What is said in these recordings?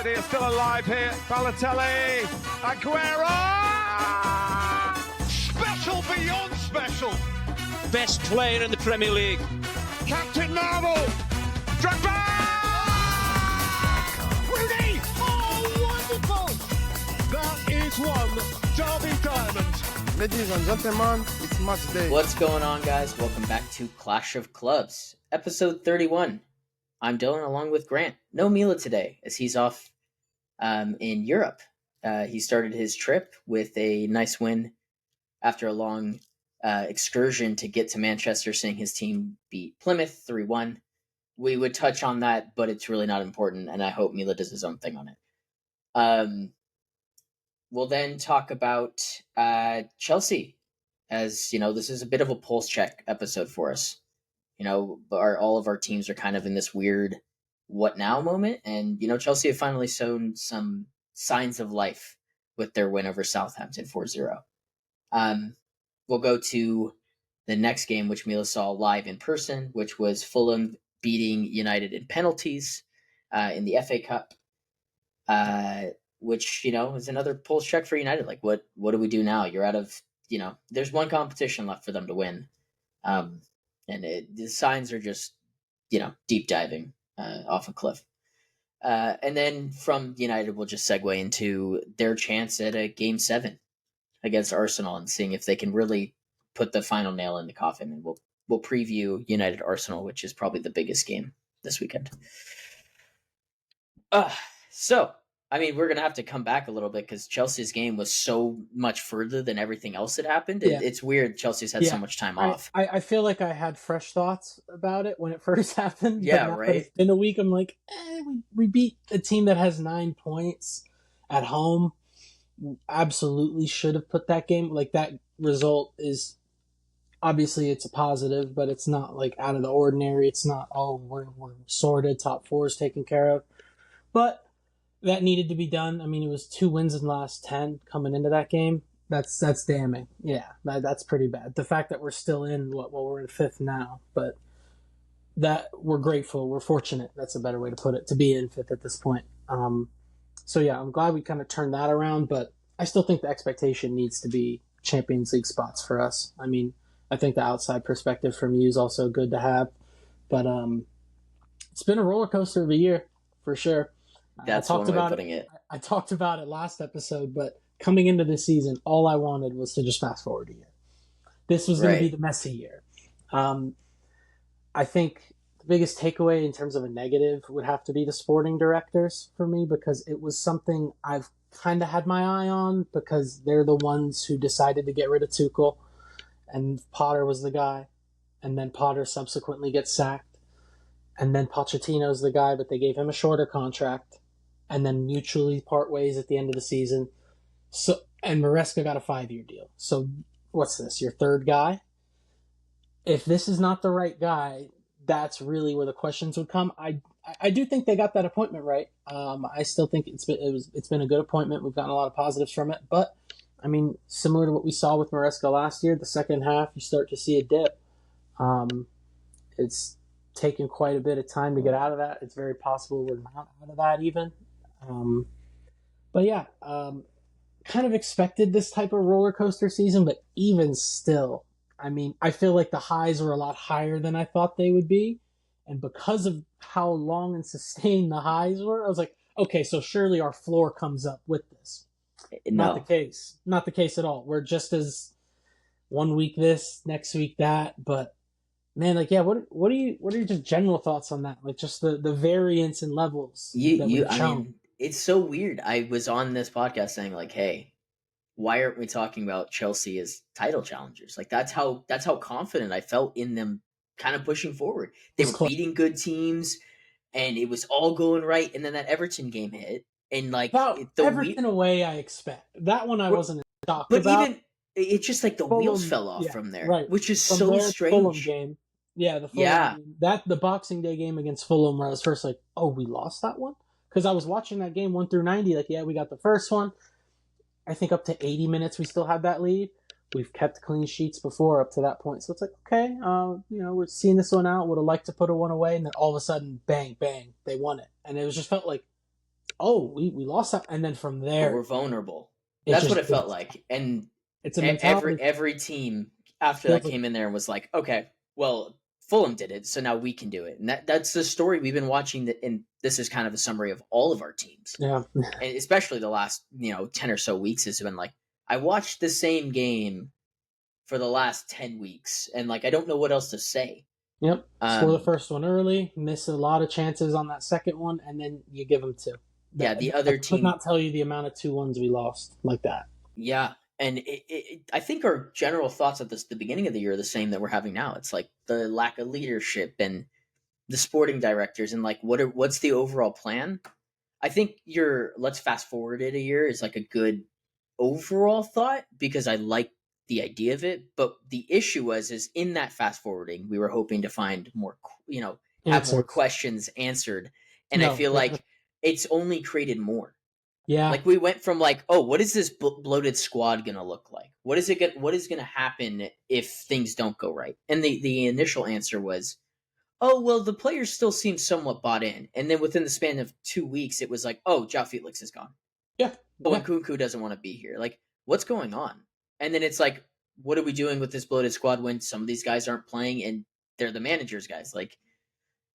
City are still alive here. Balotelli, Aguero! Special beyond special. Best player in the Premier League. Captain Marvel. Drogba! Rooney! Oh, wonderful! That is one Derby diamond. Ladies and gentlemen, it's match day. What's going on, guys? Welcome back to Clash of Clubs, episode 31. I'm Dylan along with Grant. No Mila today, as he's off in Europe. He started his trip with a nice win after a long excursion to get to Manchester, seeing his team beat Plymouth 3-1. We would touch on that, but it's really not important, and I hope Mila does his own thing on it. We'll then talk about Chelsea, as, you know, this is a bit of a pulse check episode for us. You know, all of our teams are kind of in this weird what now moment. And, you know, Chelsea have finally shown some signs of life with their win over Southampton 4-0. We'll go to the next game, which Mila saw live in person, which was Fulham beating United in penalties in the FA Cup, which, you know, is another pulse check for United. Like, what do we do now? You're out of, you know, there's one competition left for them to win. And the signs are just, you know, deep diving off a cliff. And then from United, we'll just segue into their chance at a Game 7 against Arsenal and seeing if they can really put the final nail in the coffin. And we'll preview United Arsenal, which is probably the biggest game this weekend. So, I mean, we're going to have to come back a little bit because Chelsea's game was so much further than everything else that happened. Yeah. It's weird Chelsea's had so much time off. I feel like I had fresh thoughts about it when it first happened. Yeah, but now right. that it's been a week, I'm like, we beat a team that has 9 points at home. Absolutely should have put that game. Like, that result is, obviously it's a positive, but it's not like out of the ordinary. It's not, we're sorted, top 4 is taken care of. But that needed to be done. I mean, it was 2 wins in the last 10 coming into that game. That's damning. Yeah, that's pretty bad. The fact that we're still in, we're in 5th now, but that we're grateful. We're fortunate. That's a better way to put it, to be in 5th at this point. So yeah, I'm glad we kind of turned that around, but I still think the expectation needs to be Champions League spots for us. I mean, I think the outside perspective from you is also good to have, but it's been a roller coaster of a year for sure. That's one way of putting it. I talked about it last episode, but coming into this season, all I wanted was to just fast forward a year. This was going to be the messy year. I think the biggest takeaway in terms of a negative would have to be the sporting directors for me, because it was something I've kind of had my eye on, because they're the ones who decided to get rid of Tuchel, and Potter was the guy, and then Potter subsequently gets sacked, and then Pochettino's the guy, but they gave him a shorter contract, and then mutually part ways at the end of the season. So, and Maresca got a 5-year deal. So what's this, your third guy? If this is not the right guy, that's really where the questions would come. I do think they got that appointment right. I still think it's been a good appointment. We've gotten a lot of positives from it. But, I mean, similar to what we saw with Maresca last year, the second half, you start to see a dip. It's taken quite a bit of time to get out of that. It's very possible we're not out of that even. But yeah, kind of expected this type of roller coaster season, but even still, I mean, I feel like the highs were a lot higher than I thought they would be. And because of how long and sustained the highs were, I was like, okay, so surely our floor comes up with this. No. Not the case. Not the case at all. We're just as one week this, next week that, but man, like, yeah, what are your just general thoughts on that? Like, just the variance in levels that we've shown. I mean, it's so weird. I was on this podcast saying, like, hey, why aren't we talking about Chelsea as title challengers? Like, that's how confident I felt in them kind of pushing forward. They were beating good teams, and it was all going right. And then that Everton game hit, and like Everton away, I expect that one I wasn't shocked about. But even it's just like the wheels fell off from there, right? Which is from so strange. Fulham game. Yeah, the Fulham game. The Boxing Day game against Fulham, where I was first like, oh, we lost that one? Because I was watching that game 1 through 90, like, yeah, we got the first one. I think up to 80 minutes we still had that lead. We've kept clean sheets before up to that point. So it's like, okay, we're seeing this one out. Would have liked to put one away. And then all of a sudden, bang, bang, they won it. And it was just felt like oh, we lost that, and then from there we're vulnerable. it That's just what it felt like. And it's a mentality. every team after Feels that like came in there and was like, okay, well, Fulham did it, so now we can do it. And that's the story we've been watching. And this is kind of a summary of all of our teams, yeah. and especially the last 10 or so weeks has been like, I watched the same game for the last 10 weeks, and like I don't know what else to say. Yep. Score the first one early, miss a lot of chances on that second one, and then you give them two. The other team could not tell you the amount of 2-1s we lost like that. Yeah, and I think our general thoughts at the beginning of the year are the same that we're having now. It's like the lack of leadership and the sporting directors, and like what's the overall plan? I think let's fast forward it a year is like a good overall thought because I like the idea of it. But the issue is in that fast forwarding, we were hoping to find more, have more questions answered, and I feel like it's only created more. Yeah. Like we went from like, oh, what is this bloated squad gonna look like? What is gonna happen if things don't go right? And the initial answer was, oh, well, the players still seem somewhat bought in. And then within the span of 2 weeks, it was like, oh, João Felix is gone. Yeah. Oh, and Nkunku doesn't want to be here. Like, what's going on? And then it's like, what are we doing with this bloated squad when some of these guys aren't playing and they're the managers' guys, like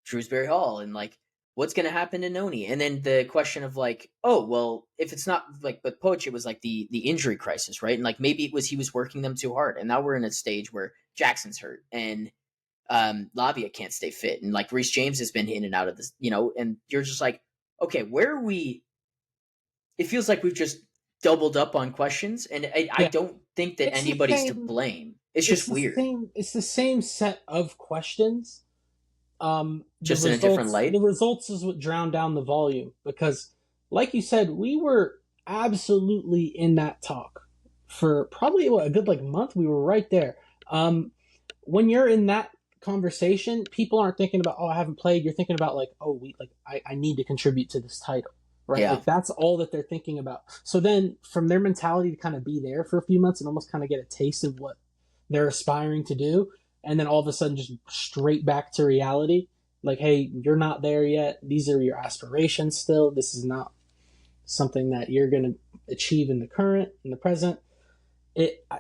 Shrewsbury Hall, and like, what's going to happen to Noni? And then the question of like, oh, well, if it's not like, but Poch, it was like the injury crisis, right? And like maybe it was he was working them too hard. And now we're in a stage where Jackson's hurt and Lavia can't stay fit. And like Reece James has been in and out of this, and you're just like, okay, where are we? It feels like we've just doubled up on questions. And I don't think that anybody's to blame. It's just weird. It's the same set of questions. Just in a different light. The results is what drowned down the volume because, like you said, we were absolutely in that talk for probably a good month. We were right there. When you're in that conversation, people aren't thinking about, oh, I haven't played. You're thinking about I need to contribute to this title, right? Yeah. Like that's all that they're thinking about. So then, from their mentality to kind of be there for a few months and almost kind of get a taste of what they're aspiring to do. And then all of a sudden just straight back to reality. Like, hey, you're not there yet. These are your aspirations still. This is not something that you're going to achieve in the present.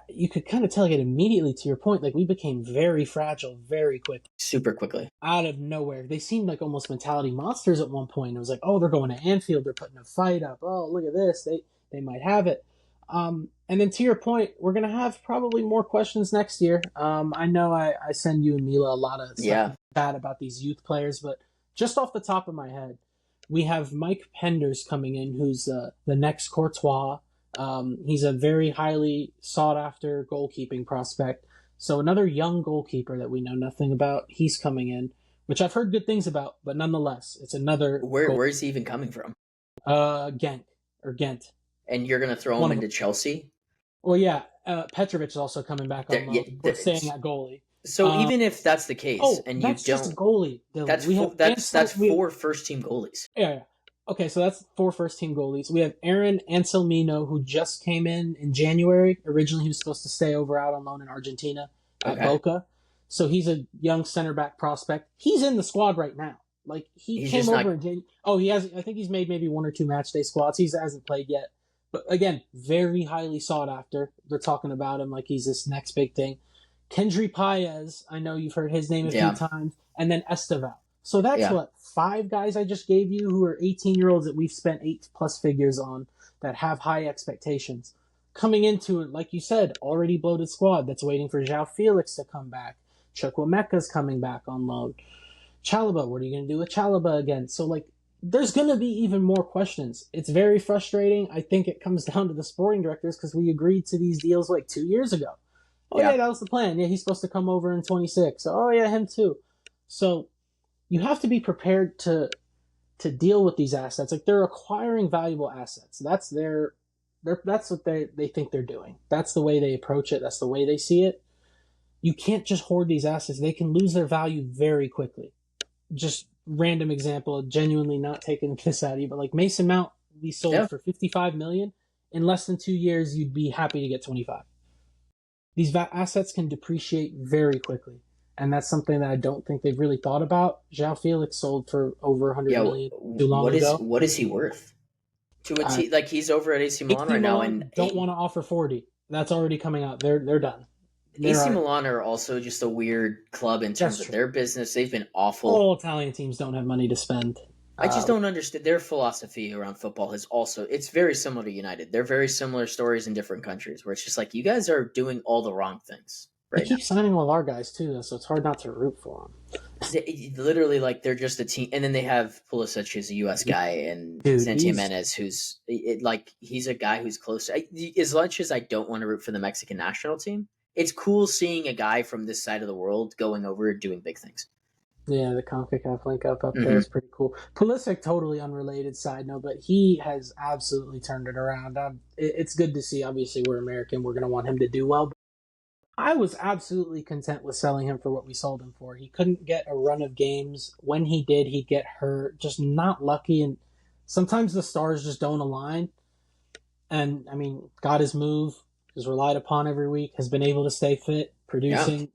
You could kind of tell it immediately to your point. Like, we became very fragile very quick. Super quickly. Out of nowhere. They seemed like almost mentality monsters at one point. It was like, oh, they're going to Anfield. They're putting a fight up. Oh, look at this. They might have it. And then to your point, we're going to have probably more questions next year. I know I send you and Mila a lot of stuff bad about these youth players, but just off the top of my head, we have Mike Penders coming in, who's the next Courtois. He's a very highly sought-after goalkeeping prospect. So another young goalkeeper that we know nothing about, he's coming in, which I've heard good things about, but nonetheless, it's another... Where is he even coming from? Ghent. And you're going to throw him into Chelsea? Well, yeah. Petrovic is also coming back on loan. We're staying at goalie. So even if that's the case, and you that's just a goalie. Dylan. That's 4 first-team goalies. Yeah. Okay, so that's 4 first-team goalies. We have Aaron Anselmino, who just came in January. Originally, he was supposed to stay over out on loan in Argentina at Boca. So he's a young center back prospect. He's in the squad right now. Like he's came over in January. Oh, he has. I think he's made maybe 1 or 2 match day squads. He hasn't played yet. But again, very highly sought after. They're talking about him like he's this next big thing. Kendry Paez, I know you've heard his name a few times. And then Esteval. So that's 5 guys I just gave you who are 18-year-olds that we've spent 8+ figures on that have high expectations. Coming into it, like you said, already bloated squad that's waiting for João Felix to come back. Chukwuemeka's coming back on loan. Chalobah, what are you going to do with Chalobah again? So, there's going to be even more questions. It's very frustrating. I think it comes down to the sporting directors because we agreed to these deals 2 years ago. Oh, yeah, that was the plan. Yeah, he's supposed to come over in 26. Oh, yeah, him too. So you have to be prepared to deal with these assets. They're acquiring valuable assets. That's that's what they think they're doing. That's the way they approach it. That's the way they see it. You can't just hoard these assets. They can lose their value very quickly. Just random example, genuinely not taking this out of you, but Mason Mount, we sold for $55 million. In less than 2 years, you'd be happy to get 25. These assets can depreciate very quickly, and that's something that I don't think they've really thought about. João Felix sold for over $100 million too long ago. What is he worth? To a team like he's over at AC Milan AC right now, Milan and don't want to offer 40. That's already coming out. They're done. AC Milan are also just a weird club in terms of their business. They've been awful. All Italian teams don't have money to spend. I just don't understand their philosophy around football. It's very similar to United. They're very similar stories in different countries, where it's just like you guys are doing all the wrong things. They keep signing all our guys too, though, so it's hard not to root for them. Literally, like they're just a team, and then they have Pulisic, who's a U.S. guy, and Santi Jimenez, who's he's a guy who's close. As much as I don't want to root for the Mexican national team, it's cool seeing a guy from this side of the world going over and doing big things. Yeah, the CONCACAF link up there is pretty cool. Pulisic, totally unrelated side note, but he has absolutely turned it around. It's good to see. Obviously, we're American. We're going to want him to do well. But I was absolutely content with selling him for what we sold him for. He couldn't get a run of games. When he did, he'd get hurt. Just not lucky. And sometimes the stars just don't align. And, I mean, got his move, is relied upon every week, has been able to stay fit, producing. Yeah.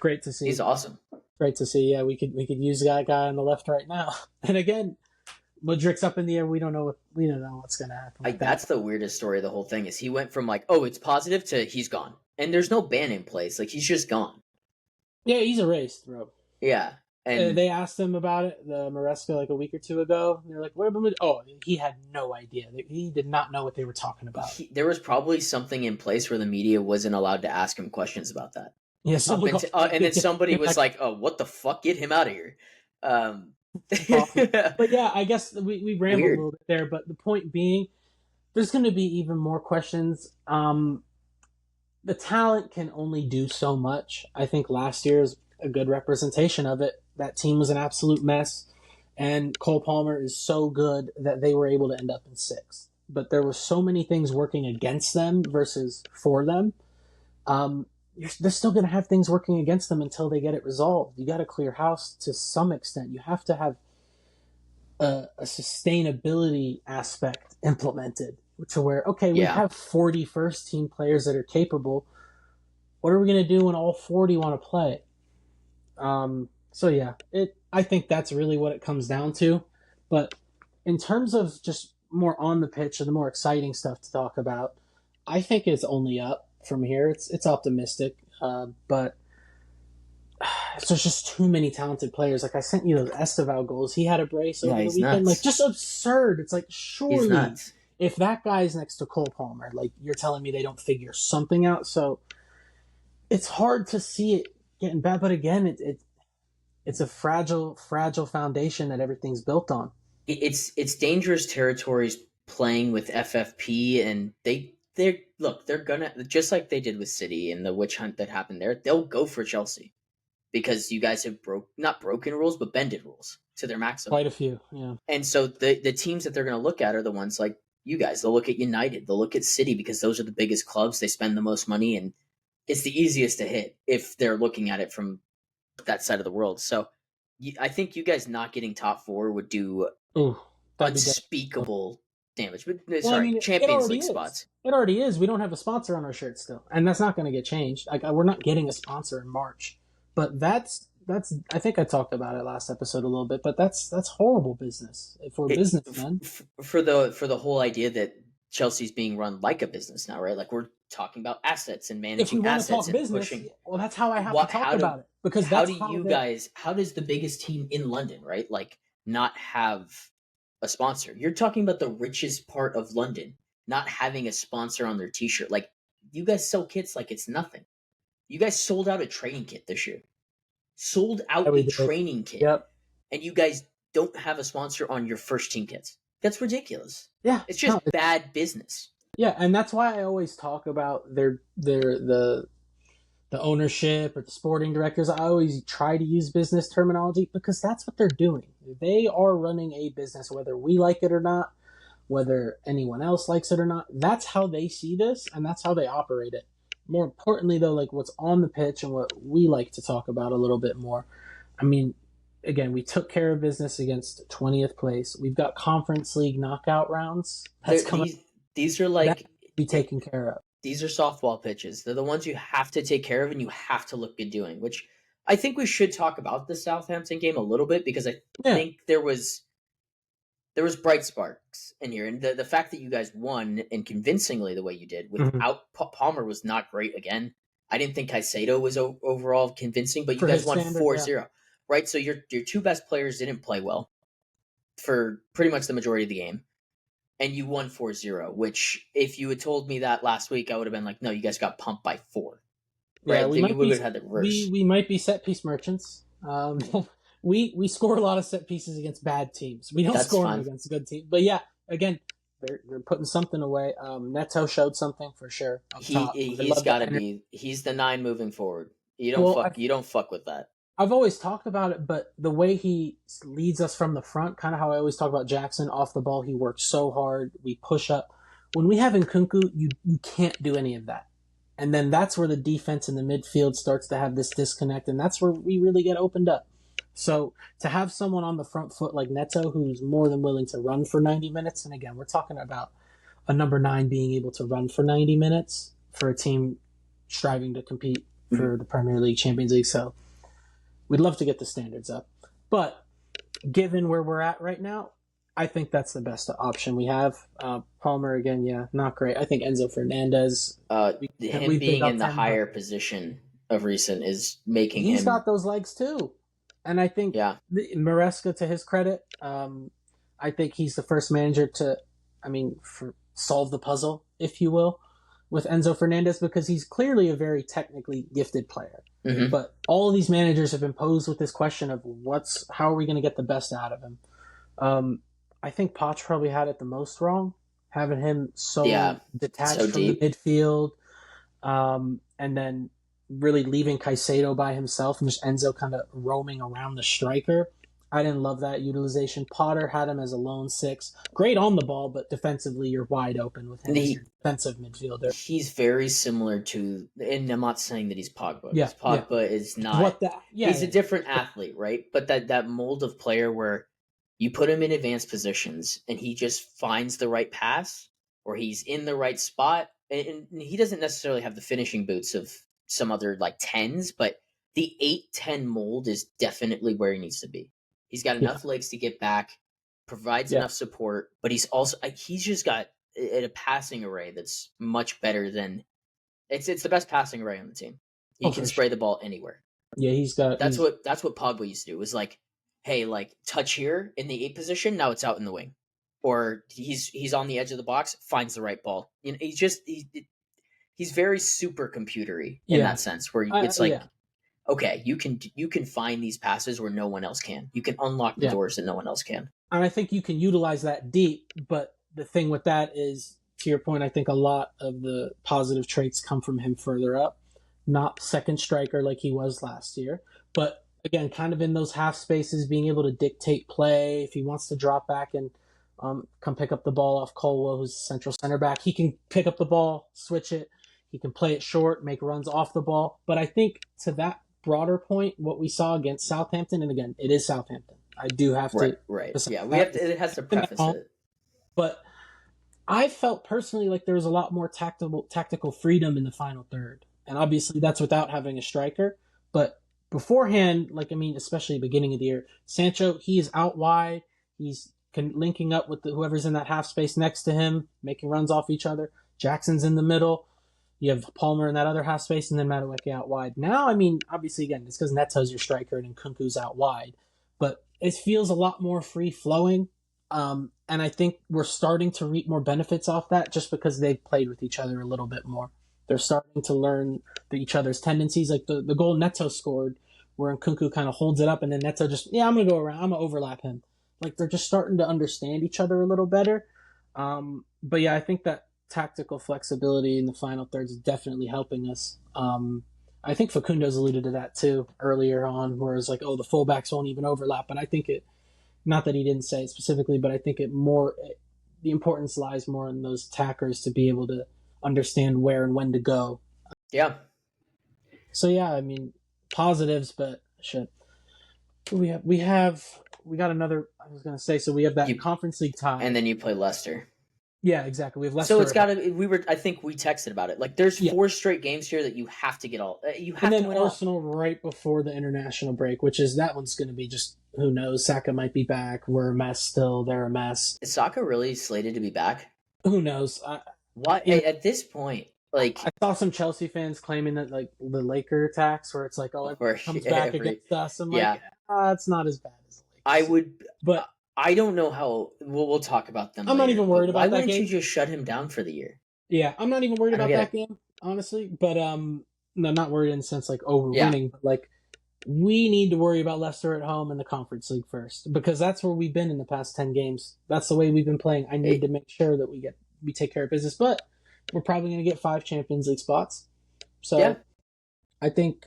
Great to see. He's awesome. Great to see. Yeah, we could use that guy on the left right now. And again, Mudrik's up in the air. We don't know what's going to happen. That's the weirdest story of the whole thing. Is he went from like, oh, it's positive to he's gone, and there's no ban in place. Like he's just gone. Yeah, he's erased, bro. Yeah, and they asked him about it, the Maresca, like a week or two ago. And they're like, "What about?" Oh, he had no idea. He did not know what they were talking about. There was probably something in place where the media wasn't allowed to ask him questions about that. Yeah, and then somebody was like, "Oh, what the fuck? Get him out of here." But yeah, I guess we rambled a little bit there. But the point being, there's going to be even more questions. The talent can only do so much. I think last year is a good representation of it. That team was an absolute mess, and Cole Palmer is so good that they were able to end up in sixth. But there were so many things working against them versus for them. They're still going to have things working against them until they get it resolved. You got to clear house to some extent. You have to have a sustainability aspect implemented to where, okay, we have 40 first team players that are capable. What are we going to do when all 40 want to play? I think that's really what it comes down to. But in terms of just more on the pitch and the more exciting stuff to talk about, I think it's only up from here. It's optimistic, but there's just too many talented players. Like I sent you those Esteval goals. He had a brace over the weekend. Nuts. Like just absurd. It's like surely if that guy's next to Cole Palmer, like you're telling me they don't figure something out. So it's hard to see it getting bad. But again, it's a fragile foundation that everything's built on. It's dangerous territories playing with FFP, and they're gonna, just like they did with City and the witch hunt that happened there, they'll go for Chelsea because you guys have not broken rules, but bended rules to their maximum. Quite a few, yeah. And so the teams that they're going to look at are the ones like you guys. They'll look at United, they'll look at City because those are the biggest clubs. They spend the most money, and it's the easiest to hit if they're looking at it from that side of the world. So I think you guys not getting top four would do unspeakable damage. But Champions League spots. It already is. We don't have a sponsor on our shirt still, and that's not going to get changed. Like we're not getting a sponsor in March, but that's. I think I talked about it last episode a little bit, but that's horrible business for businessmen. For the whole idea that Chelsea's being run like a business now, right? Like we're talking about assets and managing assets and business, pushing. Well, that's how I have to talk about it because how does the biggest team in London, right? Like not have a sponsor. You're talking about the richest part of London not having a sponsor on their t-shirt. Like you guys sell kits like it's nothing. You guys sold out a training kit this year. Sold out a training kit. Yep. And you guys don't have a sponsor on your first team kits. That's ridiculous. Yeah. It's just bad business. Yeah, and that's why I always talk about the ownership or the sporting directors. I always try to use business terminology because that's what they're doing. They are running a business, whether we like it or not, whether anyone else likes it or not. That's how they see this, and that's how they operate it. More importantly, though, like what's on the pitch and what we like to talk about a little bit more. I mean, again, we took care of business against 20th place. We've got Conference League knockout rounds. These are like be taken care of. These are softball pitches. They're the ones you have to take care of and you have to look good doing, which I think we should talk about the Southampton game a little bit because I think there was there was bright sparks in here, and the fact that you guys won and convincingly the way you did without Palmer was not great again. I didn't think Caicedo was overall convincing, but you guys won 4-0, right? So your two best players didn't play well for pretty much the majority of the game, and you won 4-0, which if you had told me that last week, I would have been like, no, you guys got pumped by 4. Right? Yeah, we would have had the reverse. We might be set piece merchants. We score a lot of set pieces against bad teams. We don't score them against good teams. But yeah, again, they're putting something away. Neto showed something for sure. He's got to be. He's the 9 moving forward. You don't fuck with that. I've always talked about it, but the way he leads us from the front, kind of how I always talk about Jackson off the ball, he works so hard. We push up. When we have Nkunku, you can't do any of that. And then that's where the defense in the midfield starts to have this disconnect, and that's where we really get opened up. So to have someone on the front foot like Neto, who's more than willing to run for 90 minutes, and again, we're talking about a number 9 being able to run for 90 minutes for a team striving to compete for the Premier League, Champions League. So we'd love to get the standards up. But given where we're at right now, I think that's the best option we have. Palmer, again, yeah, not great. I think Enzo Fernandez. Him being in the higher position of recent is making him... He's got those legs too. And I think Maresca, to his credit, I think he's the first manager to, solve the puzzle, if you will, with Enzo Fernandez, because he's clearly a very technically gifted player. Mm-hmm. But all of these managers have been posed with this question of how are we going to get the best out of him? I think Poch probably had it the most wrong, having him detached from the midfield, and then really leaving Caicedo by himself and just Enzo kind of roaming around the striker. I didn't love that utilization. Potter had him as a lone 6. Great on the ball, but defensively you're wide open with him as your defensive midfielder. He's very similar to, and I'm not saying that he's Pogba. Yeah, Pogba is not. He's a different athlete, right? But that mold of player where you put him in advanced positions and he just finds the right pass, or he's in the right spot. And he doesn't necessarily have the finishing boots of some other 10s, but the 8-10 mold is definitely where he needs to be. He's got enough legs to get back, provides enough support, but he's just got a passing array that's much better than it's the best passing array on the team. He can spray the ball anywhere. Yeah, that's what Pogba used to do. It was hey, touch here in the 8 position, now it's out in the wing. Or he's on the edge of the box, finds the right ball. He's very super computery in that sense, where it's okay, you can find these passes where no one else can. You can unlock the doors that no one else can. And I think you can utilize that deep, but the thing with that is, to your point, I think a lot of the positive traits come from him further up. Not second striker like he was last year, but again, kind of in those half spaces, being able to dictate play. If he wants to drop back and come pick up the ball off Colwell, who's central center back, he can pick up the ball, switch it. He can play it short, make runs off the ball. But I think to that broader point, what we saw against Southampton, and again, it is Southampton. I do have to... Right. Yeah, it has to preface it. But I felt personally like there was a lot more tactical freedom in the final third. And obviously that's without having a striker. But beforehand, especially beginning of the year, Sancho, he is out wide. He's linking up with whoever's in that half space next to him, making runs off each other. Jackson's in the middle. You have Palmer in that other half space, and then Madueke out wide. Now, obviously, again, it's because Neto's your striker and Nkunku's out wide. But it feels a lot more free-flowing. And I think we're starting to reap more benefits off that just because they've played with each other a little bit more. They're starting to learn each other's tendencies. Like the goal Neto scored, where Nkunku kind of holds it up, and then Neto just, I'm going to go around. I'm going to overlap him. They're just starting to understand each other a little better. But yeah, I think that tactical flexibility in the final third is definitely helping us. I think Facundo's alluded to that too earlier on, where it's the fullbacks won't even overlap. But I think not that he didn't say it specifically, but I think the importance lies more in those attackers to be able to understand where and when to go. Yeah. So yeah, positives, but shit. We got another. I was gonna say, so we have that Conference League tie, and then you play Leicester. Yeah, exactly. We have Leicester. So it's got to. I think we texted about it. Like, there's 4 straight games here that you have to get all. You have to win Arsenal right before the international break, which is that one's going to be just who knows. Saka might be back. We're a mess still. They're a mess. Is Saka really slated to be back? Who knows? What at this point? Like, I saw some Chelsea fans claiming that like the Laker attacks, where it's like, oh, it comes back against us. I'm like, it's not as bad as the Lakers. I would, but I don't know how. We'll talk about them. I'm not even worried about that game. Why wouldn't you just shut him down for the year? Yeah, I'm not even worried about that game, honestly. But no, not worried in the sense like we're winning, but like we need to worry about Leicester at home in the Conference League first, because that's where we've been in the past 10 games. That's the way we've been playing. I need to make sure that we take care of business, but we're probably going to get 5 Champions League spots. So I think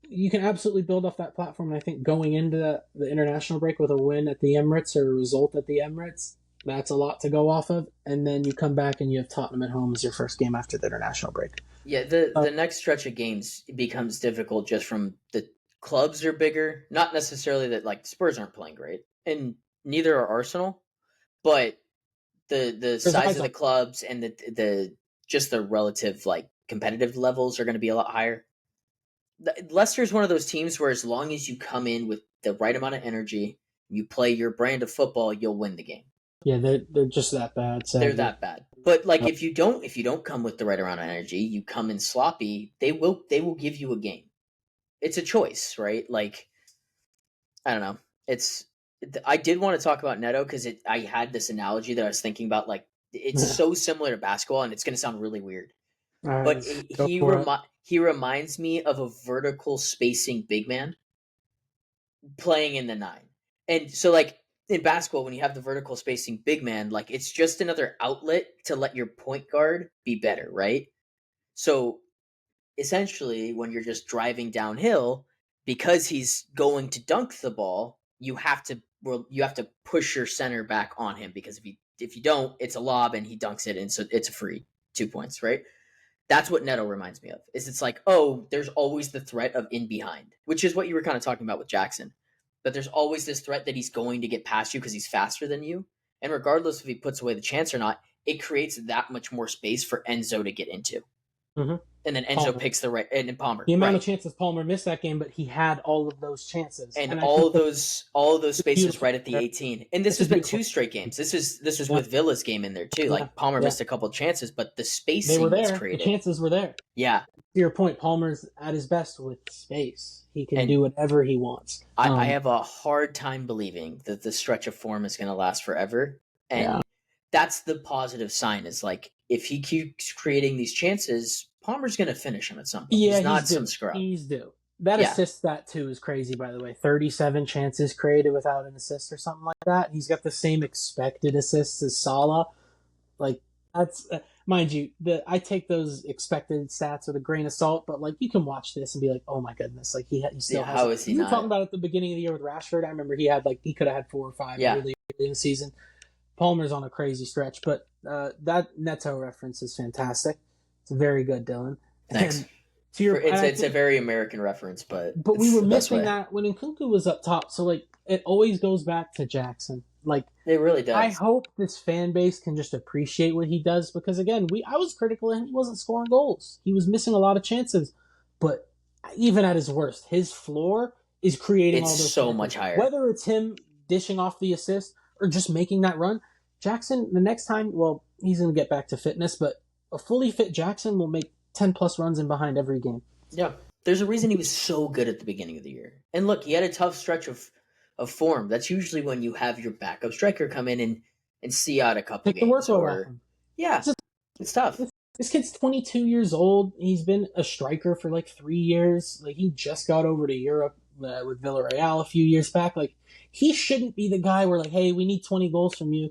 you can absolutely build off that platform. And I think going into the international break with a win at the Emirates or a result at the Emirates, that's a lot to go off of. And then you come back and you have Tottenham at home as your first game after the international break. Yeah, the next stretch of games becomes difficult just from the clubs are bigger. Not necessarily that like Spurs aren't playing great, and neither are Arsenal, but the size of the clubs and the just the relative like competitive levels are going to be a lot higher. Leicester is one of those teams where as long as you come in with the right amount of energy, you play your brand of football, you'll win the game. Yeah, they're just that bad. Sadly. They're that bad. But like if you don't come with the right amount of energy, you come in sloppy, they will give you a game. It's a choice, right? Like I don't know. I did want to talk about Neto because I had this analogy that I was thinking about. Like it's so similar to basketball, and it's going to sound really weird. But he reminds me of a vertical spacing big man playing in the 9. And so like in basketball, when you have the vertical spacing big man, like it's just another outlet to let your point guard be better, right? So essentially when you're just driving downhill, because he's going to dunk the ball, you have to push your center back on him, because if you don't, it's a lob and he dunks it, and so it's a free 2 points, right? That's what Neto reminds me of. It's like, oh, there's always the threat of in behind, which is what you were kind of talking about with Jackson. But there's always this threat that he's going to get past you because he's faster than you. And regardless if he puts away the chance or not, it creates that much more space for Enzo to get into. Mm-hmm. And then Enzo picks the right, and Palmer. The amount of chances Palmer missed that game, but he had all of those chances, and all of those spaces right at the 18. And this has been 2 straight games. This was with Villa's game in there too. Yeah. Like Palmer missed a couple of chances, but the spacing was created. The chances were there. Yeah. To your point, Palmer's at his best with space. He can do whatever he wants. I have a hard time believing that the stretch of form is going to last forever, and that's the positive sign. Is like if he keeps creating these chances, Palmer's going to finish him at some point. Yeah, he's not some scrub. He's due. That assist that too is crazy, by the way. 37 chances created without an assist or something like that. He's got the same expected assists as Salah. Like that's mind you, I take those expected stats with a grain of salt, but like you can watch this and be like, oh my goodness, like he still has. How is he? You were talking about at the beginning of the year with Rashford. I remember he could have had 4 or 5 early in the season. Palmer's on a crazy stretch, but that Neto reference is fantastic. It's very good, Dylan. Thanks. It's a very American reference, but we were missing that when Nkunku was up top. So like it always goes back to Jackson. Like it really does. I hope this fan base can just appreciate what he does, because again, I was critical of him. He wasn't scoring goals. He was missing a lot of chances. But even at his worst, his floor is creating all those so much higher. Whether it's him dishing off the assist or just making that run, Jackson, the next time, well, he's going to get back to fitness, but a fully fit Jackson will make 10 plus runs in behind every game. Yeah. There's a reason he was so good at the beginning of the year. And look, he had a tough stretch of form. That's usually when you have your backup striker come in and see out a couple games. Yeah. It's tough. This kid's 22 years old. He's been a striker for like 3 years. Like he just got over to Europe with Villarreal a few years back. Like he shouldn't be the guy where like, hey, we need 20 goals from you.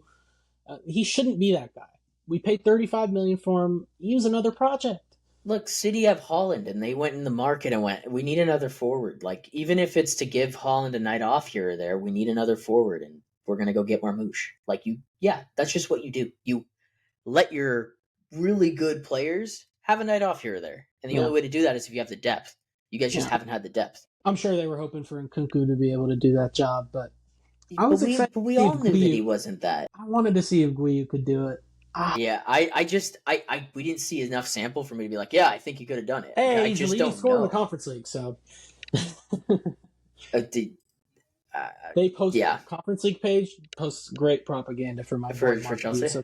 He shouldn't be that guy. We paid $35 million for him. He was another project. Look, City have Haaland, and they went in the market and went, we need another forward. Like, even if it's to give Haaland a night off here or there, we need another forward, and we're going to go get Marmoush. Like, that's just what you do. You let your really good players have a night off here or there. And the only way to do that is if you have the depth. You guys just haven't had the depth. I'm sure they were hoping for Nkunku to be able to do that job, but I was excited. We all knew that he wasn't that. I wanted to see if Guiu could do it. Yeah, we didn't see enough sample for me to be like, yeah, I think he could have done it. Hey, I he's the just leading don't scorer in the know. conference league, so Uh, they post yeah, conference league page posts great propaganda for my boy for Mark Chelsea. Guiu. So,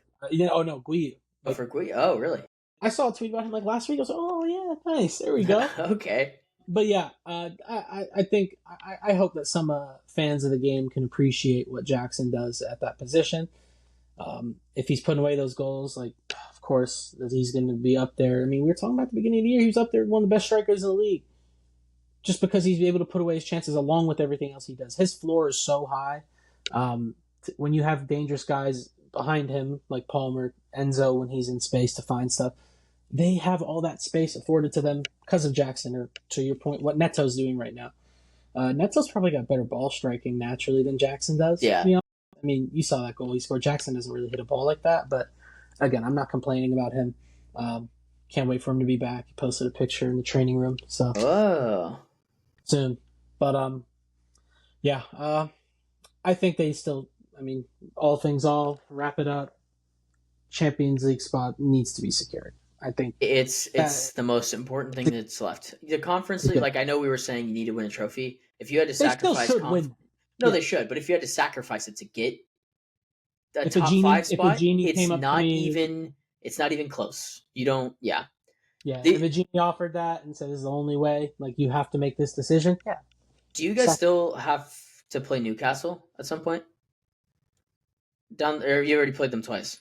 oh no, Guiu. Oh, for Gui. Oh, really? I saw a tweet about him like last week. I was like, oh yeah, nice. There we go. Okay. But yeah, I think I hope that some fans of the game can appreciate what Jackson does at that position. If he's putting away those goals, like of course that he's going to be up there. I mean, we were talking about at the beginning of the year, he was up there, one of the best strikers in the league, just because he's able to put away his chances along with everything else he does. His floor is so high. When you have dangerous guys behind him like Palmer, Enzo, when he's in space to find stuff, they have all that space afforded to them because of Jackson, or to your point, what Neto's doing right now. Neto's probably got better ball striking naturally than Jackson does. Yeah. I mean, you saw that goal he scored. Jackson doesn't really hit a ball like that, but again, I'm not complaining about him. Can't wait for him to be back. He posted a picture in the training room, so soon. But yeah, I think they still. I mean, all things all, wrap it up. Champions League spot needs to be secured. I think it's the most important thing that's left. The conference league, like I know we were saying, you need to win a trophy. If you had to sacrifice, win. No, they should. But if you had to sacrifice it to get a if top a genie, 5 spot, it's not even close. You don't. Yeah. Yeah. If a genie offered that and said this is the only way, like you have to make this decision. Yeah. Do you guys still have to play Newcastle at some point? Or you already played them twice?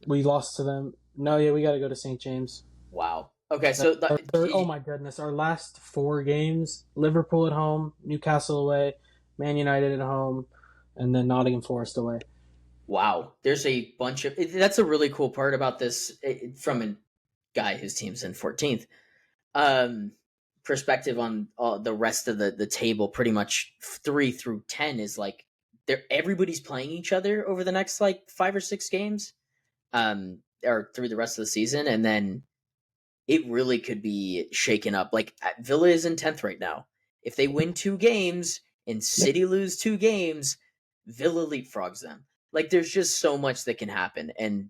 We lost to them. No, yeah, we got to go to St. James. Wow. Okay, so oh my goodness, our last 4 games: Liverpool at home, Newcastle away, Man United at home, and then Nottingham Forest away. Wow, there's a bunch of. That's a really cool part about this from a guy whose team's in 14th. Perspective on the rest of the table, pretty much 3 through 10 is like everybody's playing each other over the next like 5 or 6 games, or through the rest of the season, and then it really could be shaken up. Like Villa is in 10th right now. If they win 2 games and City lose 2 games, Villa leapfrogs them. Like there's just so much that can happen, and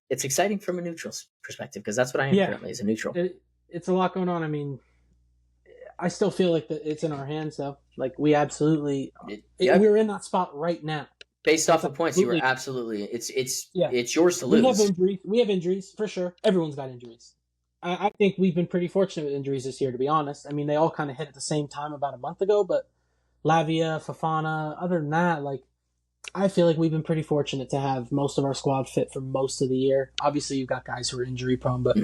it's exciting from a neutral perspective because that's what I am currently as a neutral. It's a lot going on. I mean, I still feel like that it's in our hands though. Like we absolutely, we're in that spot right now. Based off the points, you were absolutely. It's yours to lose. We have injuries for sure. Everyone's got injuries. I think we've been pretty fortunate with injuries this year, to be honest. I mean, they all kind of hit at the same time about a month ago, but Lavia, Fofana, other than that, like, I feel like we've been pretty fortunate to have most of our squad fit for most of the year. Obviously, you've got guys who are injury prone, but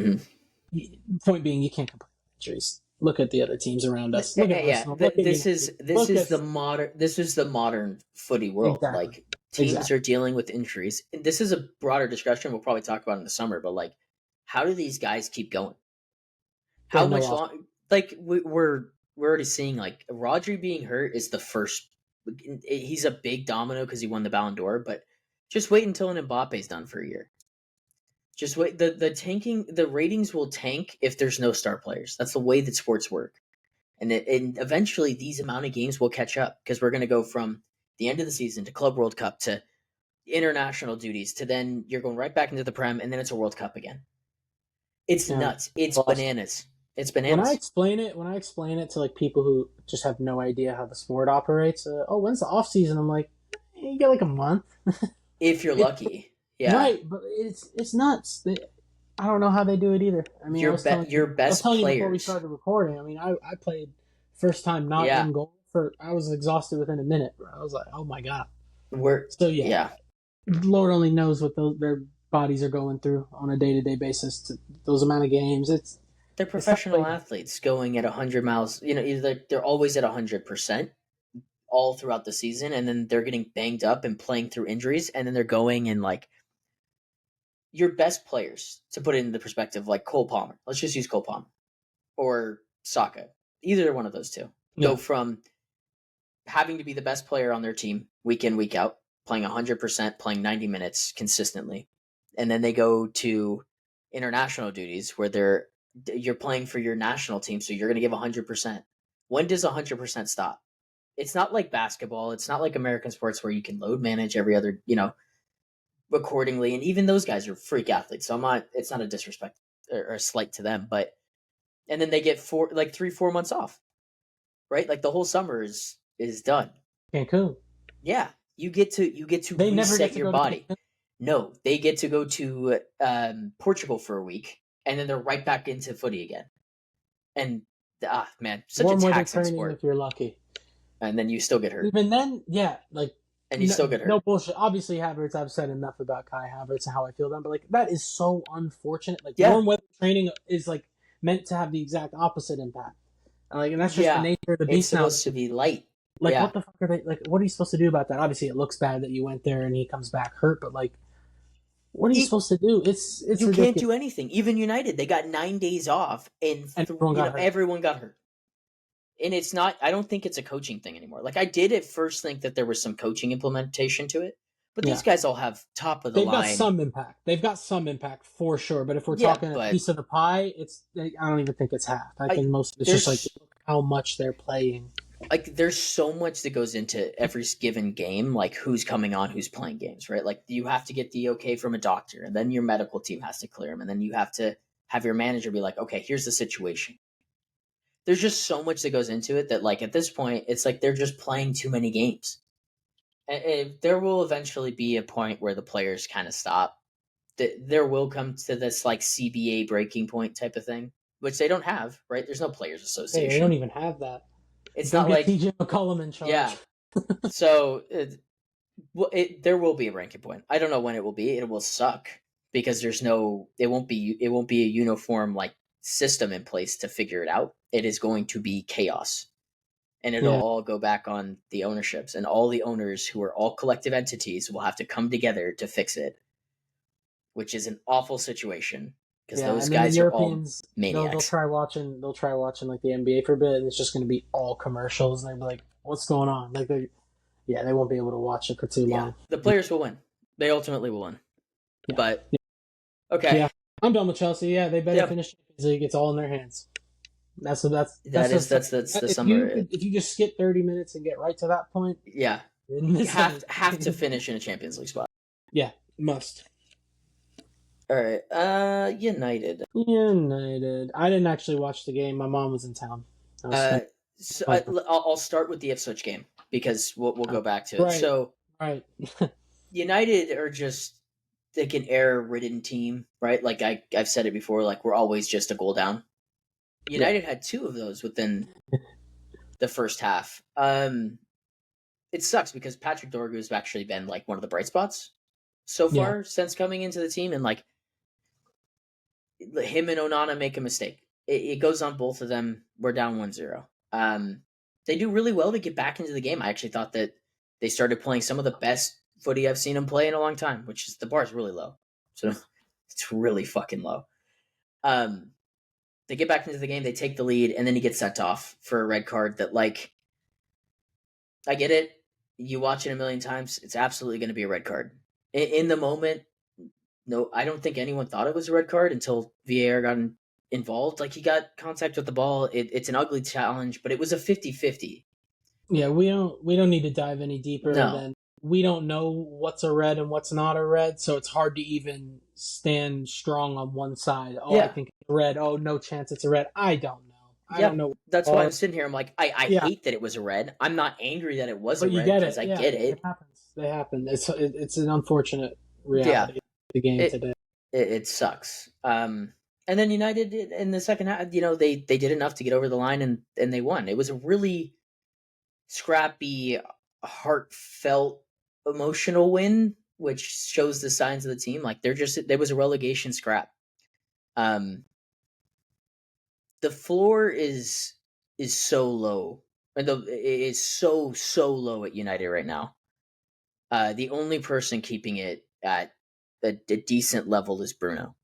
point being, you can't complain with injuries. Look at the other teams around us. Look at Arsenal. This is the modern footy world. Exactly. Like teams are dealing with injuries. This is a broader discussion we'll probably talk about in the summer, but like, how do these guys keep going? How much long? Like we're already seeing like Rodri being hurt is the first. He's a big domino because he won the Ballon d'Or, but just wait until an Mbappe's done for a year. Just wait. The ratings will tank if there's no star players. That's the way that sports work, and eventually these amount of games will catch up because we're going to go from the end of the season to Club World Cup to international duties to then you're going right back into the Prem, and then it's a World Cup again. It's nuts. It's bananas. It's bananas. When I explain it to like people who just have no idea how the sport operates, when's the off season? I'm like, you get like a month. If you're lucky. Yeah. Right, but it's nuts. I don't know how they do it either. I mean, your best players. I was telling you before we started recording. I mean, I played first time not in goal I was exhausted within a minute. Bro. I was like, oh my god. Lord only knows what their bodies are going through on a day-to-day basis. To those amount of games, they're professional athletes going at 100 miles. You know, either they're always at 100% all throughout the season, and then they're getting banged up and playing through injuries, and then they're going and like your best players, to put it into perspective, like Cole Palmer. Let's just use Cole Palmer or Saka. Either one of those two go from having to be the best player on their team week in, week out, playing 100%, playing 90 minutes consistently, and then they go to international duties where you're playing for your national team, so you're going to give 100%. When does 100% stop? It's not like basketball. It's not like American sports where you can load manage every other, accordingly. And even those guys are freak athletes. So it's not a disrespect or a slight to them, and then they get 3-4 months off, right? Like the whole summer is done. Cancun. Yeah. You get to They never reset get to your go to body. Cancun. No, they get to go to Portugal for a week, and then they're right back into footy again. And man, such Warm a weather taxing training sport. if you're lucky. And then you still get hurt. Even then, yeah, like And you still get hurt. No bullshit. Obviously, Havertz. I've said enough about Kai Havertz and how I feel about him, but like that is so unfortunate. Like Yeah. warm weather training is like meant to have the exact opposite impact. And that's just the nature of the beast now. It's supposed to be light. Like what the fuck are they like? What are you supposed to do about that? Obviously, it looks bad that you went there and he comes back hurt, but like, what are you supposed to do? It's you ridiculous. Can't do anything. Even United, they got 9 days off, and everyone got hurt. And it's not. I don't think it's a coaching thing anymore. Like I did at first think that there was some coaching implementation to it, but these guys all have top of the line. They've got some impact for sure. But if we're talking a piece of the pie, I don't even think it's half. I think most of it's just like how much they're playing. Like there's so much that goes into every given game, like who's coming on, who's playing games, right? Like you have to get the okay from a doctor, and then your medical team has to clear them, and then you have to have your manager be like, okay, here's the situation. There's just so much that goes into it that like at this point, it's like they're just playing too many games. And there will eventually be a point where the players kind of stop. There will come to this like CBA breaking point type of thing, which they don't have, right? There's no players association. They don't even have that. It's don't not get like TJ McCollum in charge. Yeah. So there will be a breaking point. I don't know when it will be. It will suck because it won't be a uniform like system in place to figure it out. It is going to be chaos. And it'll all go back on the ownerships, and all the owners who are all collective entities will have to come together to fix it, which is an awful situation because those guys are all maniacs. They'll try watching like the NBA for a bit, and it's just going to be all commercials, and they'll be like, "What's going on?" Like they won't be able to watch it for too long. The players will win. They ultimately will win. Yeah. But okay, yeah, I'm done with Chelsea. Yeah, they better finish Champions League. It's all in their hands. That's the summary. If you just skip 30 minutes and get right to that point, you have to finish in a Champions League spot. Yeah, must. All right, United. I didn't actually watch the game. My mom was in town. I'll start with the Ipswich game because we'll go back to it. So, United are just like an error-ridden team, right? Like I've said it before. Like we're always just a goal down. United had 2 of those within the first half. It sucks because Patrick Dorgu has actually been like one of the bright spots so far since coming into the team, and like him and Onana make a mistake. It goes on both of them. We're down 1-0. They do really well to get back into the game. I actually thought that they started playing some of the best footy I've seen them play in a long time, which is the bar is really low. So it's really fucking low. They get back into the game, they take the lead, and then he gets sent off for a red card that, like, I get it. You watch it a million times, it's absolutely going to be a red card. In the moment, no, I don't think anyone thought it was a red card until VAR got involved. Like, he got contact with the ball. It's an ugly challenge, but it was a 50-50. Yeah, we don't need to dive any deeper than we don't know what's a red and what's not a red, so it's hard to even stand strong on one side. I think it's a red. Oh, no chance it's a red. I don't know. I don't know. That's why I'm sitting here. I'm like, I hate that it was a red. I'm not angry that it was a red because I get it. It happens. They happen. It's an unfortunate reality of the game today. It sucks. And then United in the second half, they did enough to get over the line and they won. It was a really scrappy, heartfelt, emotional win, which shows the signs of the team. Like there was a relegation scrap. The floor is so low, and it is so low at United right now. The only person keeping it at a decent level is Bruno.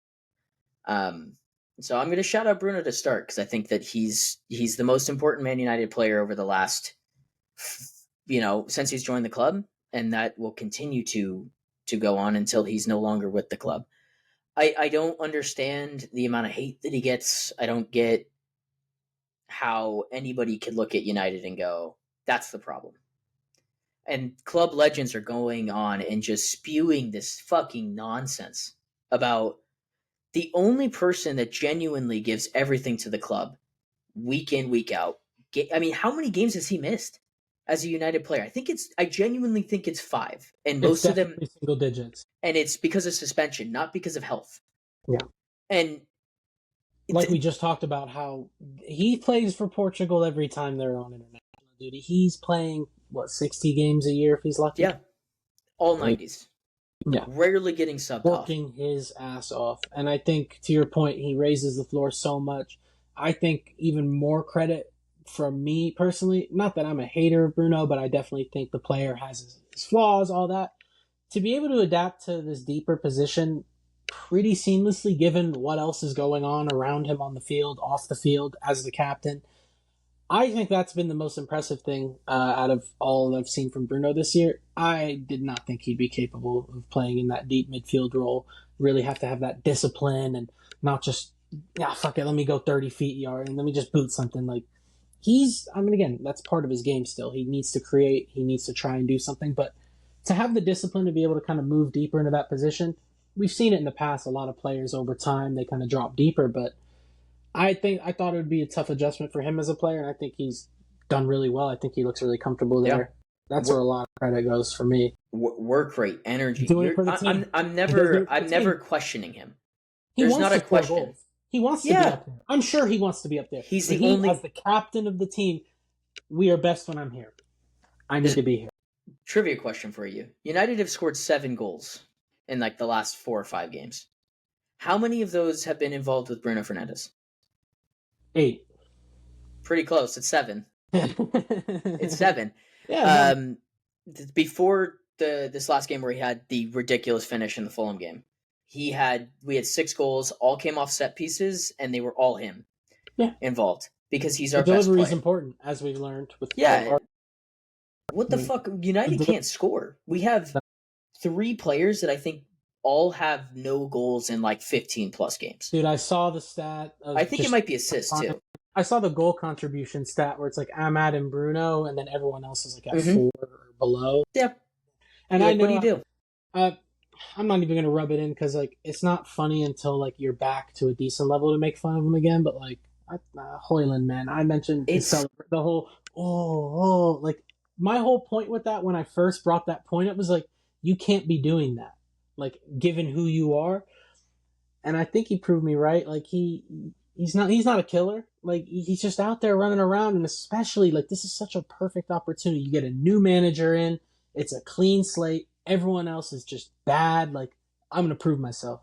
So I'm going to shout out Bruno to start because I think that he's the most important Man United player over the last, since he's joined the club, and that will continue to go on until he's no longer with the club. I don't understand the amount of hate that he gets. I don't get how anybody could look at United and go, that's the problem. and club legends are going on and just spewing this fucking nonsense about the only person that genuinely gives everything to the club week in, week out. I mean, how many games has he missed as a United player? I genuinely think it's 5. And most of them, single digits. And it's because of suspension, not because of health. Yeah. And like we just talked about, how he plays for Portugal every time they're on international duty. He's playing, 60 games a year if he's lucky? Yeah. All 90s. Yeah. Rarely getting subbed Working his ass off. And I think, to your point, he raises the floor so much. I think even more credit from me personally, not that I'm a hater of Bruno, but I definitely think the player has his flaws, all that. To be able to adapt to this deeper position pretty seamlessly, given what else is going on around him on the field, off the field, as the captain, I think that's been the most impressive thing out of all I've seen from Bruno this year. I did not think he'd be capable of playing in that deep midfield role. Really have to have that discipline and not just, fuck it, let me go 30 feet yard and let me just boot something. Like, again, that's part of his game still. He needs to create, he needs to try and do something, but to have the discipline to be able to kind of move deeper into that position, we've seen it in the past. A lot of players over time, they kind of drop deeper, but I thought it would be a tough adjustment for him as a player, and I think he's done really well. I think he looks really comfortable there. Yeah. That's where a lot of credit goes for me. Work rate, energy. I'm never questioning him. There's not a question. He wants to be up there. I'm sure he wants to be up there. He's the only, as the captain of the team, we are best when I'm here. I need to be here. Trivia question for you. United have scored 7 goals in like the last 4 or 5 games. How many of those have been involved with Bruno Fernandes? 8. Pretty close. It's 7. It's 7. Yeah. Before this last game where he had the ridiculous finish in the Fulham game, we had 6 goals, all came off set pieces, and they were all him involved because he's our best player. Delivery is important, as we've learned. What the fuck? United can't score. We have 3 players that I think all have no goals in like 15 plus games. Dude, I saw the stat. I think it might be assists too. I saw the goal contribution stat where it's like Ahmad and Bruno, and then everyone else is like at 4 or below. Yeah. And I know, what do you do? I'm not even gonna rub it in because like it's not funny until like you're back to a decent level to make fun of him again. But like Højlund, man, I mentioned the whole like my whole point with that when I first brought that point up was like you can't be doing that. Like, given who you are, and I think he proved me right. Like he's not a killer. Like he's just out there running around, and especially like this is such a perfect opportunity. You get a new manager in, it's a clean slate. Everyone else is just bad. Like I'm gonna prove myself,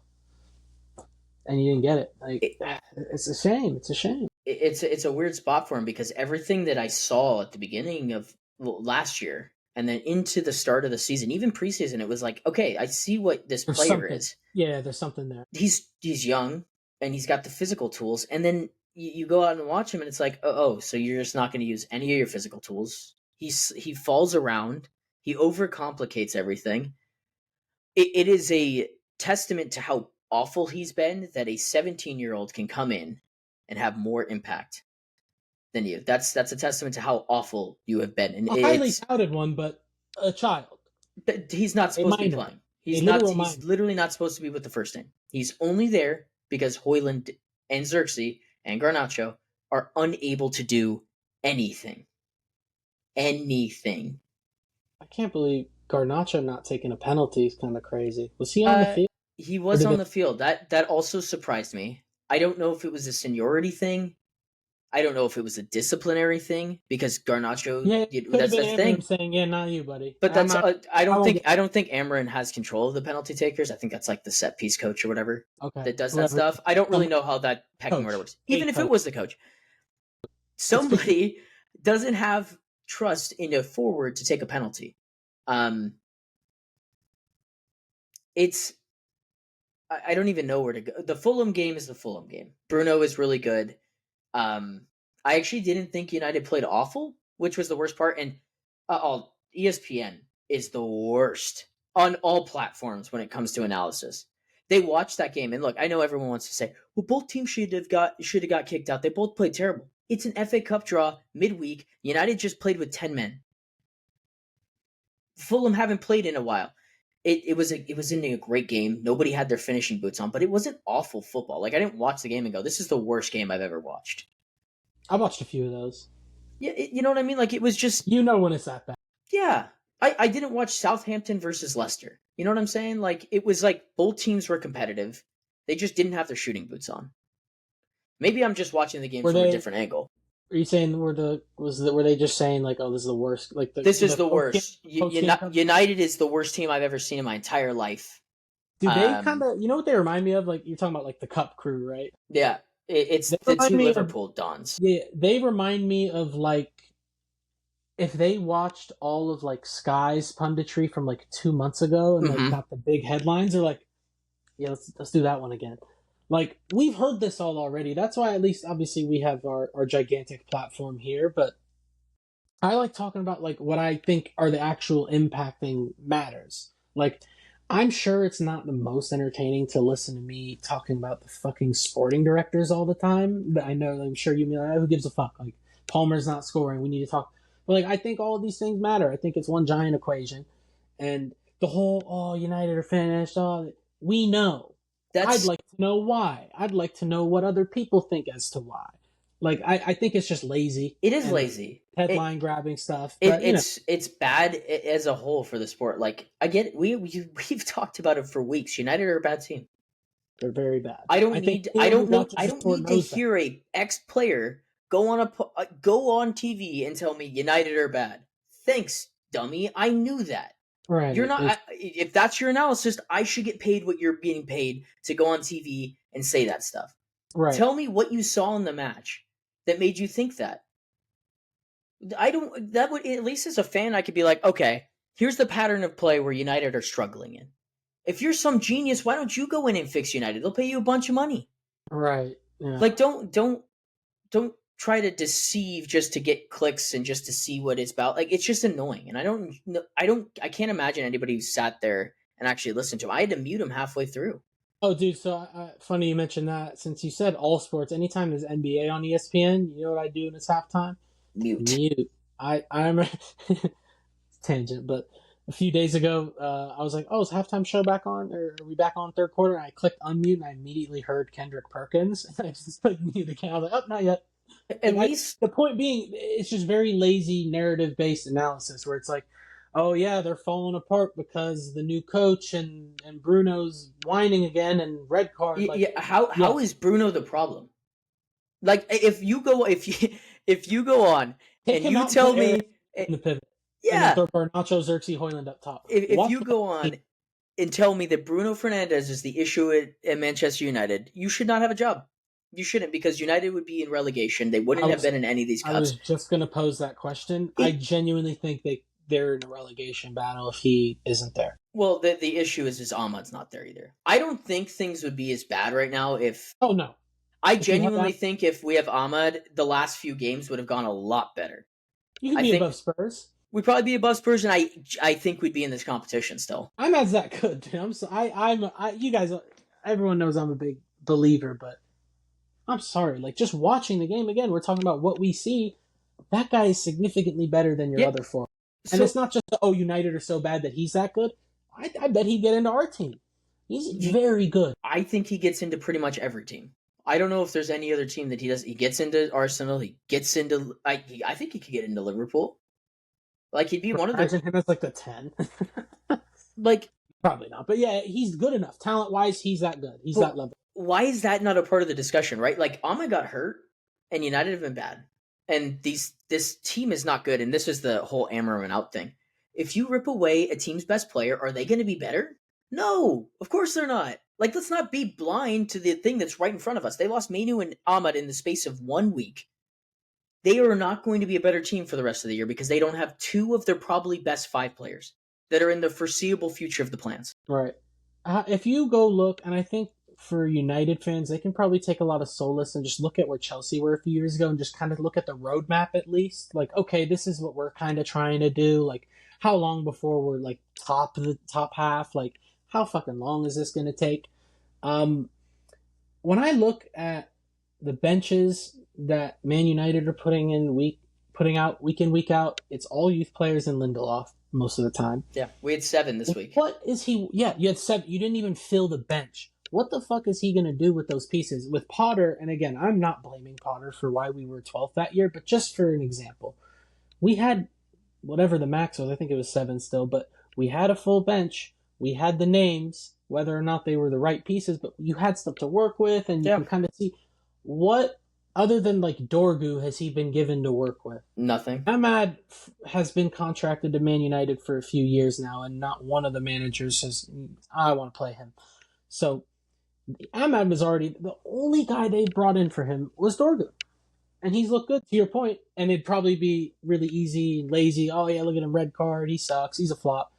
and you didn't get it. Like it's a shame. It's a shame. It's a weird spot for him because everything that I saw at the beginning of last year. And then into the start of the season, even preseason, it was like, okay, I see what this player is. Yeah, there's something there. He's young, and he's got the physical tools. And then you go out and watch him, and it's like, so you're just not going to use any of your physical tools. He falls around. He overcomplicates everything. It is a testament to how awful he's been that a 17-year-old can come in and have more impact than you. That's a testament to how awful you have been. And a highly touted one, but a child. He's not supposed to be playing. He's literally not supposed to be with the first team. He's only there because Højlund and Xerxes and Garnacho are unable to do anything. Anything. I can't believe Garnacho not taking a penalty is kind of crazy. Was he on the field? He was on the field. That also surprised me. I don't know if it was a seniority thing. I don't know if it was a disciplinary thing because Garnacho. That's the thing. Saying, "Yeah, not you, buddy." But that's. I don't think Amran has control of the penalty takers. I think that's like the set piece coach or whatever that does that stuff. I don't really know how that pecking order works. Even if it was the coach, somebody doesn't have trust in a forward to take a penalty. It's. I don't even know where to go. The Fulham game is the Fulham game. Bruno is really good. I actually didn't think United played awful, which was the worst part. And ESPN is the worst on all platforms when it comes to analysis. They watched that game, and look, I know everyone wants to say, well, both teams should have got kicked out. They both played terrible. It's an FA Cup draw midweek. United just played with 10 men. Fulham haven't played in a while. It was in a great game. Nobody had their finishing boots on, but it wasn't awful football. Like, I didn't watch the game and go, this is the worst game I've ever watched. I watched a few of those. Yeah, you know what I mean? Like, it was just... You know when it's that bad. Yeah. I didn't watch Southampton versus Leicester. You know what I'm saying? Like, it was like both teams were competitive. They just didn't have their shooting boots on. Maybe I'm just watching the game from a different angle. Are you saying were they just saying like, oh, this is the worst? Like this is the worst. United is the worst team I've ever seen in my entire life. Do they kind of, you know what they remind me of? Like, you're talking about like the Cup crew, right? Yeah, it's the two Liverpool Dons. Yeah, they remind me of like if they watched all of like Sky's punditry from like 2 months ago and like got the big headlines. They're like, yeah, let's do that one again. Like, we've heard this all already. That's why, at least, obviously, we have our gigantic platform here. But I like talking about, like, what I think are the actual impacting matters. Like, I'm sure it's not the most entertaining to listen to me talking about the fucking sporting directors all the time. But I'm sure you mean, like, who gives a fuck? Like, Palmer's not scoring. We need to talk. But, like, I think all of these things matter. I think it's one giant equation. And the whole, United are finished. We know. I'd like to know why. I'd like to know what other people think as to why. Like, I think it's just lazy. It is lazy. Headline grabbing stuff. But, it's bad as a whole for the sport. Like, I get it. We've talked about it for weeks. United are a bad team. They're very bad. I don't need to hear a ex-player go on TV and tell me United are bad. Thanks, dummy. I knew that. Right. You're not. If that's your analysis, I should get paid what you're being paid to go on TV and say that stuff. Right. Tell me what you saw in the match that made you think that. I don't. That would, at least as a fan, I could be like, okay, here's the pattern of play where United are struggling in. If you're some genius, why don't you go in and fix United? They'll pay you a bunch of money. Right. Yeah. Like, don't try to deceive just to get clicks and just to see what it's about. Like, it's just annoying. And I can't imagine anybody who sat there and actually listened to him. I had to mute him halfway through. Oh, dude. So funny you mentioned that. Since you said all sports, anytime there's NBA on ESPN, you know what I do in this halftime? Mute. I'm tangent, but a few days ago, I was like, oh, is halftime show back on? Or are we back on third quarter? And I clicked unmute and I immediately heard Kendrick Perkins. And I just like muted again. I was like, oh, not yet. At least the point being, it's just very lazy narrative-based analysis where it's like, oh yeah, they're falling apart because the new coach and Bruno's whining again and red card. Like, yeah, how is Bruno the problem? Like, if you go on and you tell me in the pivot, yeah, and throw Garnacho, Xerxes, Hoyland up top. If you go on and tell me that Bruno Fernandes is the issue at Manchester United, you should not have a job. You shouldn't, because United would be in relegation. They wouldn't have been in any of these cups. I was just going to pose that question. I genuinely think they're in a relegation battle if he isn't there. Well, the issue is Ahmad's not there either. I don't think things would be as bad right now if... Oh, no. I genuinely think if we have Ahmad, the last few games would have gone a lot better. You could be above Spurs. We'd probably be above Spurs, and I think we'd be in this competition still. I'm not that good, dude. You guys, everyone knows I'm a big believer, but I'm sorry. Like, just watching the game again, we're talking about what we see. That guy is significantly better than your other four. And it's not just, United are so bad that he's that good. I bet he'd get into our team. He's very good. I think he gets into pretty much every team. I don't know if there's any other team that he does. He gets into Arsenal. He gets into... I think he could get into Liverpool. Like, he'd be one of those... Imagine him as, like, the 10. Like... Probably not. But, yeah, he's good enough. Talent-wise, he's that good. He's that level. Why is that not a part of the discussion, right? Like, Ahmad got hurt, and United have been bad. And this team is not good, and this is the whole Ammerman out thing. If you rip away a team's best player, are they going to be better? No, of course they're not. Like, let's not be blind to the thing that's right in front of us. They lost Mainu and Ahmad in the space of 1 week. They are not going to be a better team for the rest of the year because they don't have two of their probably best 5 players that are in the foreseeable future of the plans. Right. If you go look, and I think for United fans, they can probably take a lot of solace and just look at where Chelsea were a few years ago and just kind of look at the roadmap at least. Like, okay, this is what we're kind of trying to do. Like, how long before we're, like, the top half? Like, how fucking long is this going to take? When I look at the benches that Man United are putting putting out week in, week out, it's all youth players and Lindelof most of the time. Yeah, we had 7 this week. What is he? Yeah, you had 7. You didn't even fill the bench. What the fuck is he going to do with those pieces? With Potter, and again, I'm not blaming Potter for why we were 12th that year, but just for an example, we had whatever the max was, I think it was 7 still, but we had a full bench. We had the names, whether or not they were the right pieces, but you had stuff to work with, and you can kind of see what, other than like Dorgu, has he been given to work with? Nothing. Ahmad has been contracted to Man United for a few years now, and not one of the managers says, I want to play him. So Ahmad was already, the only guy they brought in for him was Dorgu. And he's looked good, to your point, and it'd probably be really easy, lazy. Oh, yeah, look at him, red card, he sucks, he's a flop.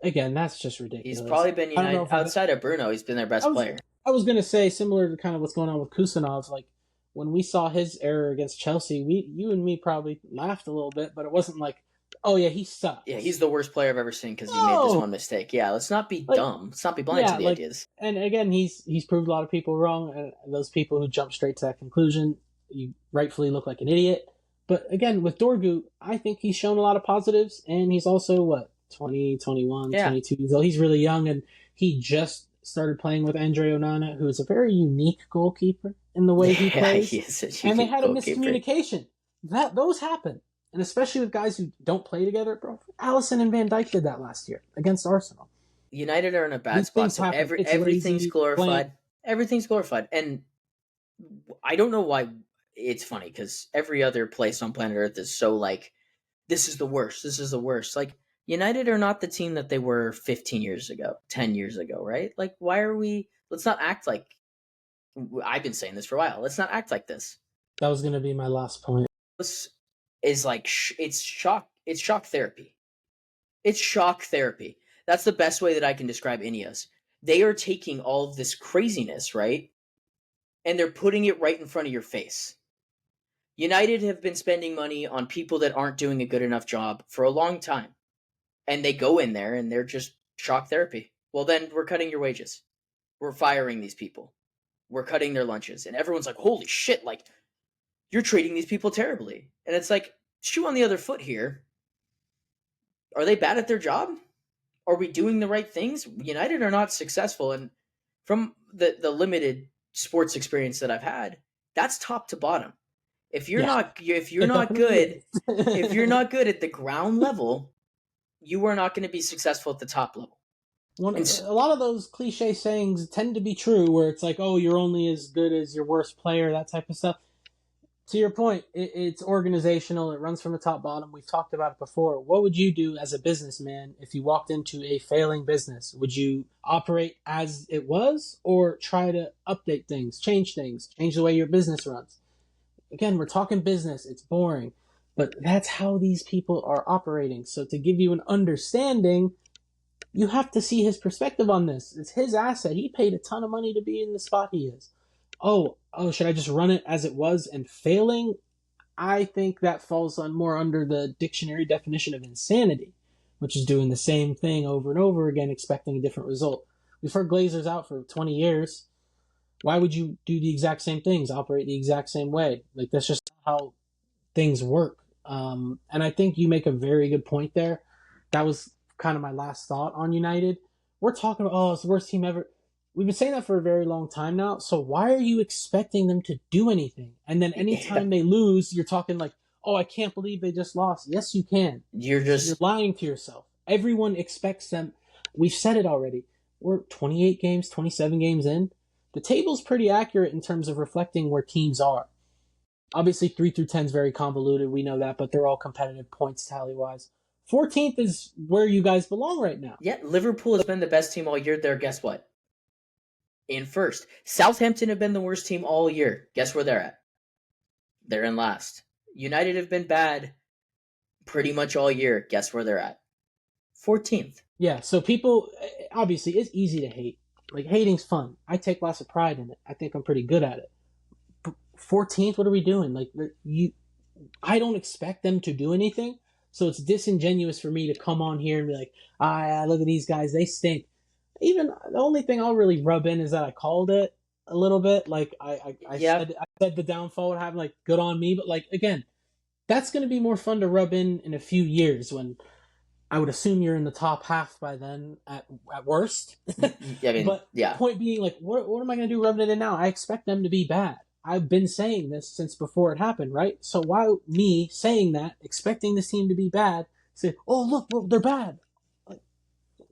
Again, that's just ridiculous. He's probably been United, outside of Bruno, he's been their best player. I was going to say, similar to kind of what's going on with Kusanov, like, when we saw his error against Chelsea, you and me probably laughed a little bit, but it wasn't like, oh yeah, he sucks. Yeah, he's the worst player I've ever seen because he made this one mistake. Yeah, let's not be dumb. Let's not be blind to the ideas. And again, he's proved a lot of people wrong, and those people who jump straight to that conclusion, you rightfully look like an idiot. But again, with Dorgu, I think he's shown a lot of positives, and he's also, 20, 21, 22 years old. He's really young, and he just started playing with Andre Onana, who is a very unique goalkeeper in the way he plays. He is a and they had goalkeeper. a miscommunication. Those happen. And especially with guys who don't play together, bro. Allison and Van Dijk did that last year against Arsenal. United are in a bad spot, so everything's glorified. Everything's glorified. And I don't know why it's funny, because every other place on planet Earth is so like, this is the worst, this is the worst. Like, United are not the team that they were 15 years ago, 10 years ago, right? Like, why are we... Let's not act like... I've been saying this for a while. Let's not act like this. That was going to be my last point. This is like... It's shock therapy. It's shock therapy. That's the best way that I can describe Ineos. They are taking all of this craziness, right? And they're putting it right in front of your face. United have been spending money on people that aren't doing a good enough job for a long time. And they go in there and they're just shock therapy. Well, then we're cutting your wages. We're firing these people. We're cutting their lunches. And everyone's like, holy shit, like, you're treating these people terribly. And it's like, shoe on the other foot here. Are they bad at their job? Are we doing the right things? United are not successful. And from the limited sports experience that I've had, that's top to bottom. If you're not good at the ground level, you are not going to be successful at the top level. A lot of those cliche sayings tend to be true, where it's like, oh, you're only as good as your worst player, that type of stuff. To your point, it's organizational. It runs from the top bottom. We've talked about it before. What would you do as a businessman if you walked into a failing business? Would you operate as it was, or try to update things, change the way your business runs? Again, we're talking business. It's boring. But that's how these people are operating. So to give you an understanding, you have to see his perspective on this. It's his asset. He paid a ton of money to be in the spot he is. Oh, should I just run it as it was and failing? I think that falls more under the dictionary definition of insanity, which is doing the same thing over and over again, expecting a different result. We've heard Glazers out for 20 years. Why would you do the exact same things, operate the exact same way? Like, that's just how things work. And I think you make a very good point there. That was kind of my last thought on United. We're talking about, it's the worst team ever. We've been saying that for a very long time now. So why are you expecting them to do anything? And then anytime they lose, you're talking like, oh, I can't believe they just lost. Yes, you can. You're lying to yourself. Everyone expects them. We've said it already. We're 28 games, 27 games in. The table's pretty accurate in terms of reflecting where teams are. Obviously, 3 through 10 is very convoluted. We know that, but they're all competitive points tally-wise. 14th is where you guys belong right now. Yeah, Liverpool has been the best team all year. There, guess what? In first. Southampton have been the worst team all year. Guess where they're at? They're in last. United have been bad pretty much all year. Guess where they're at? 14th. Yeah, so people, obviously, it's easy to hate. Like, hating's fun. I take lots of pride in it. I think I'm pretty good at it. 14th, what are we doing? Like, I don't expect them to do anything, so it's disingenuous for me to come on here and be like, look at these guys, they stink. Even the only thing I'll really rub in is that I called it a little bit. Like, I said the downfall would happen, like, good on me, but, like, again, That's going to be more fun to rub in a few years when I would assume you're in the top half by then at worst. I mean, but point being, like, what am I going to do rubbing it in now? I expect them to be bad. I've been saying this since before it happened, right? So why me saying that, expecting this team to be bad, say, oh, look, well, they're bad. Like,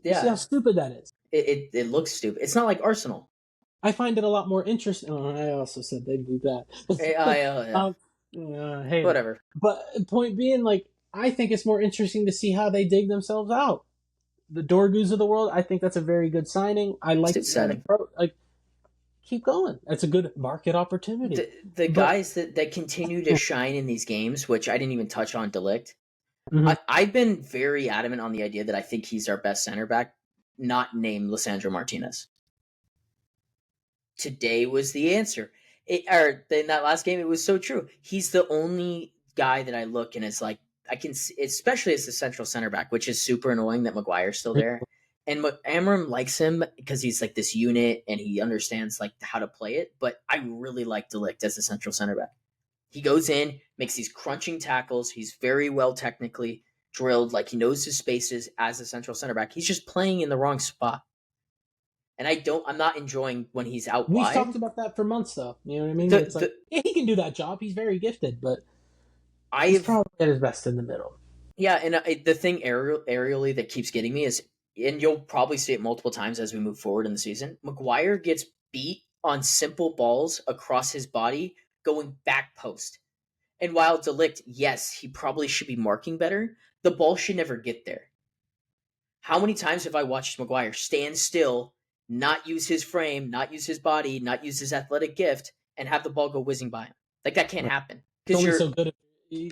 you see how stupid that is? It looks stupid. It's not like Arsenal. I find it a lot more interesting. Oh, I also said they'd be bad. Whatever. But point being, like, I think it's more interesting to see how they dig themselves out. The Dorgus of the world, I think that's a very good signing. I like signing. Like, keep going. That's a good market opportunity. The guys that continue to shine in these games, which I didn't even touch on, De Ligt. Mm-hmm. I've been very adamant on the idea that I think he's our best center back, not named Lisandro Martinez. Today was the answer. In that last game, it was so true. He's the only guy that I look and it's like, I can see, especially as the central center back, which is super annoying that Maguire's still there. And Amram likes him because he's like this unit and he understands like how to play it. But I really like De Ligt as the central center back. He goes in, makes these crunching tackles. He's very well technically drilled. Like he knows his spaces as a central center back. He's just playing in the wrong spot. And I'm not enjoying when he's out wide. We've talked about that for months, though. You know what I mean? It's like, yeah, he can do that job. He's very gifted, but he's probably at his best in the middle. Yeah, and the thing aerially that keeps getting me is, and you'll probably see it multiple times as we move forward in the season, Maguire gets beat on simple balls across his body going back post. And while De Ligt, yes, he probably should be marking better, the ball should never get there. How many times have I watched Maguire stand still, not use his frame, not use his body, not use his athletic gift, and have the ball go whizzing by him? Like, that can't happen. Because you're so good at,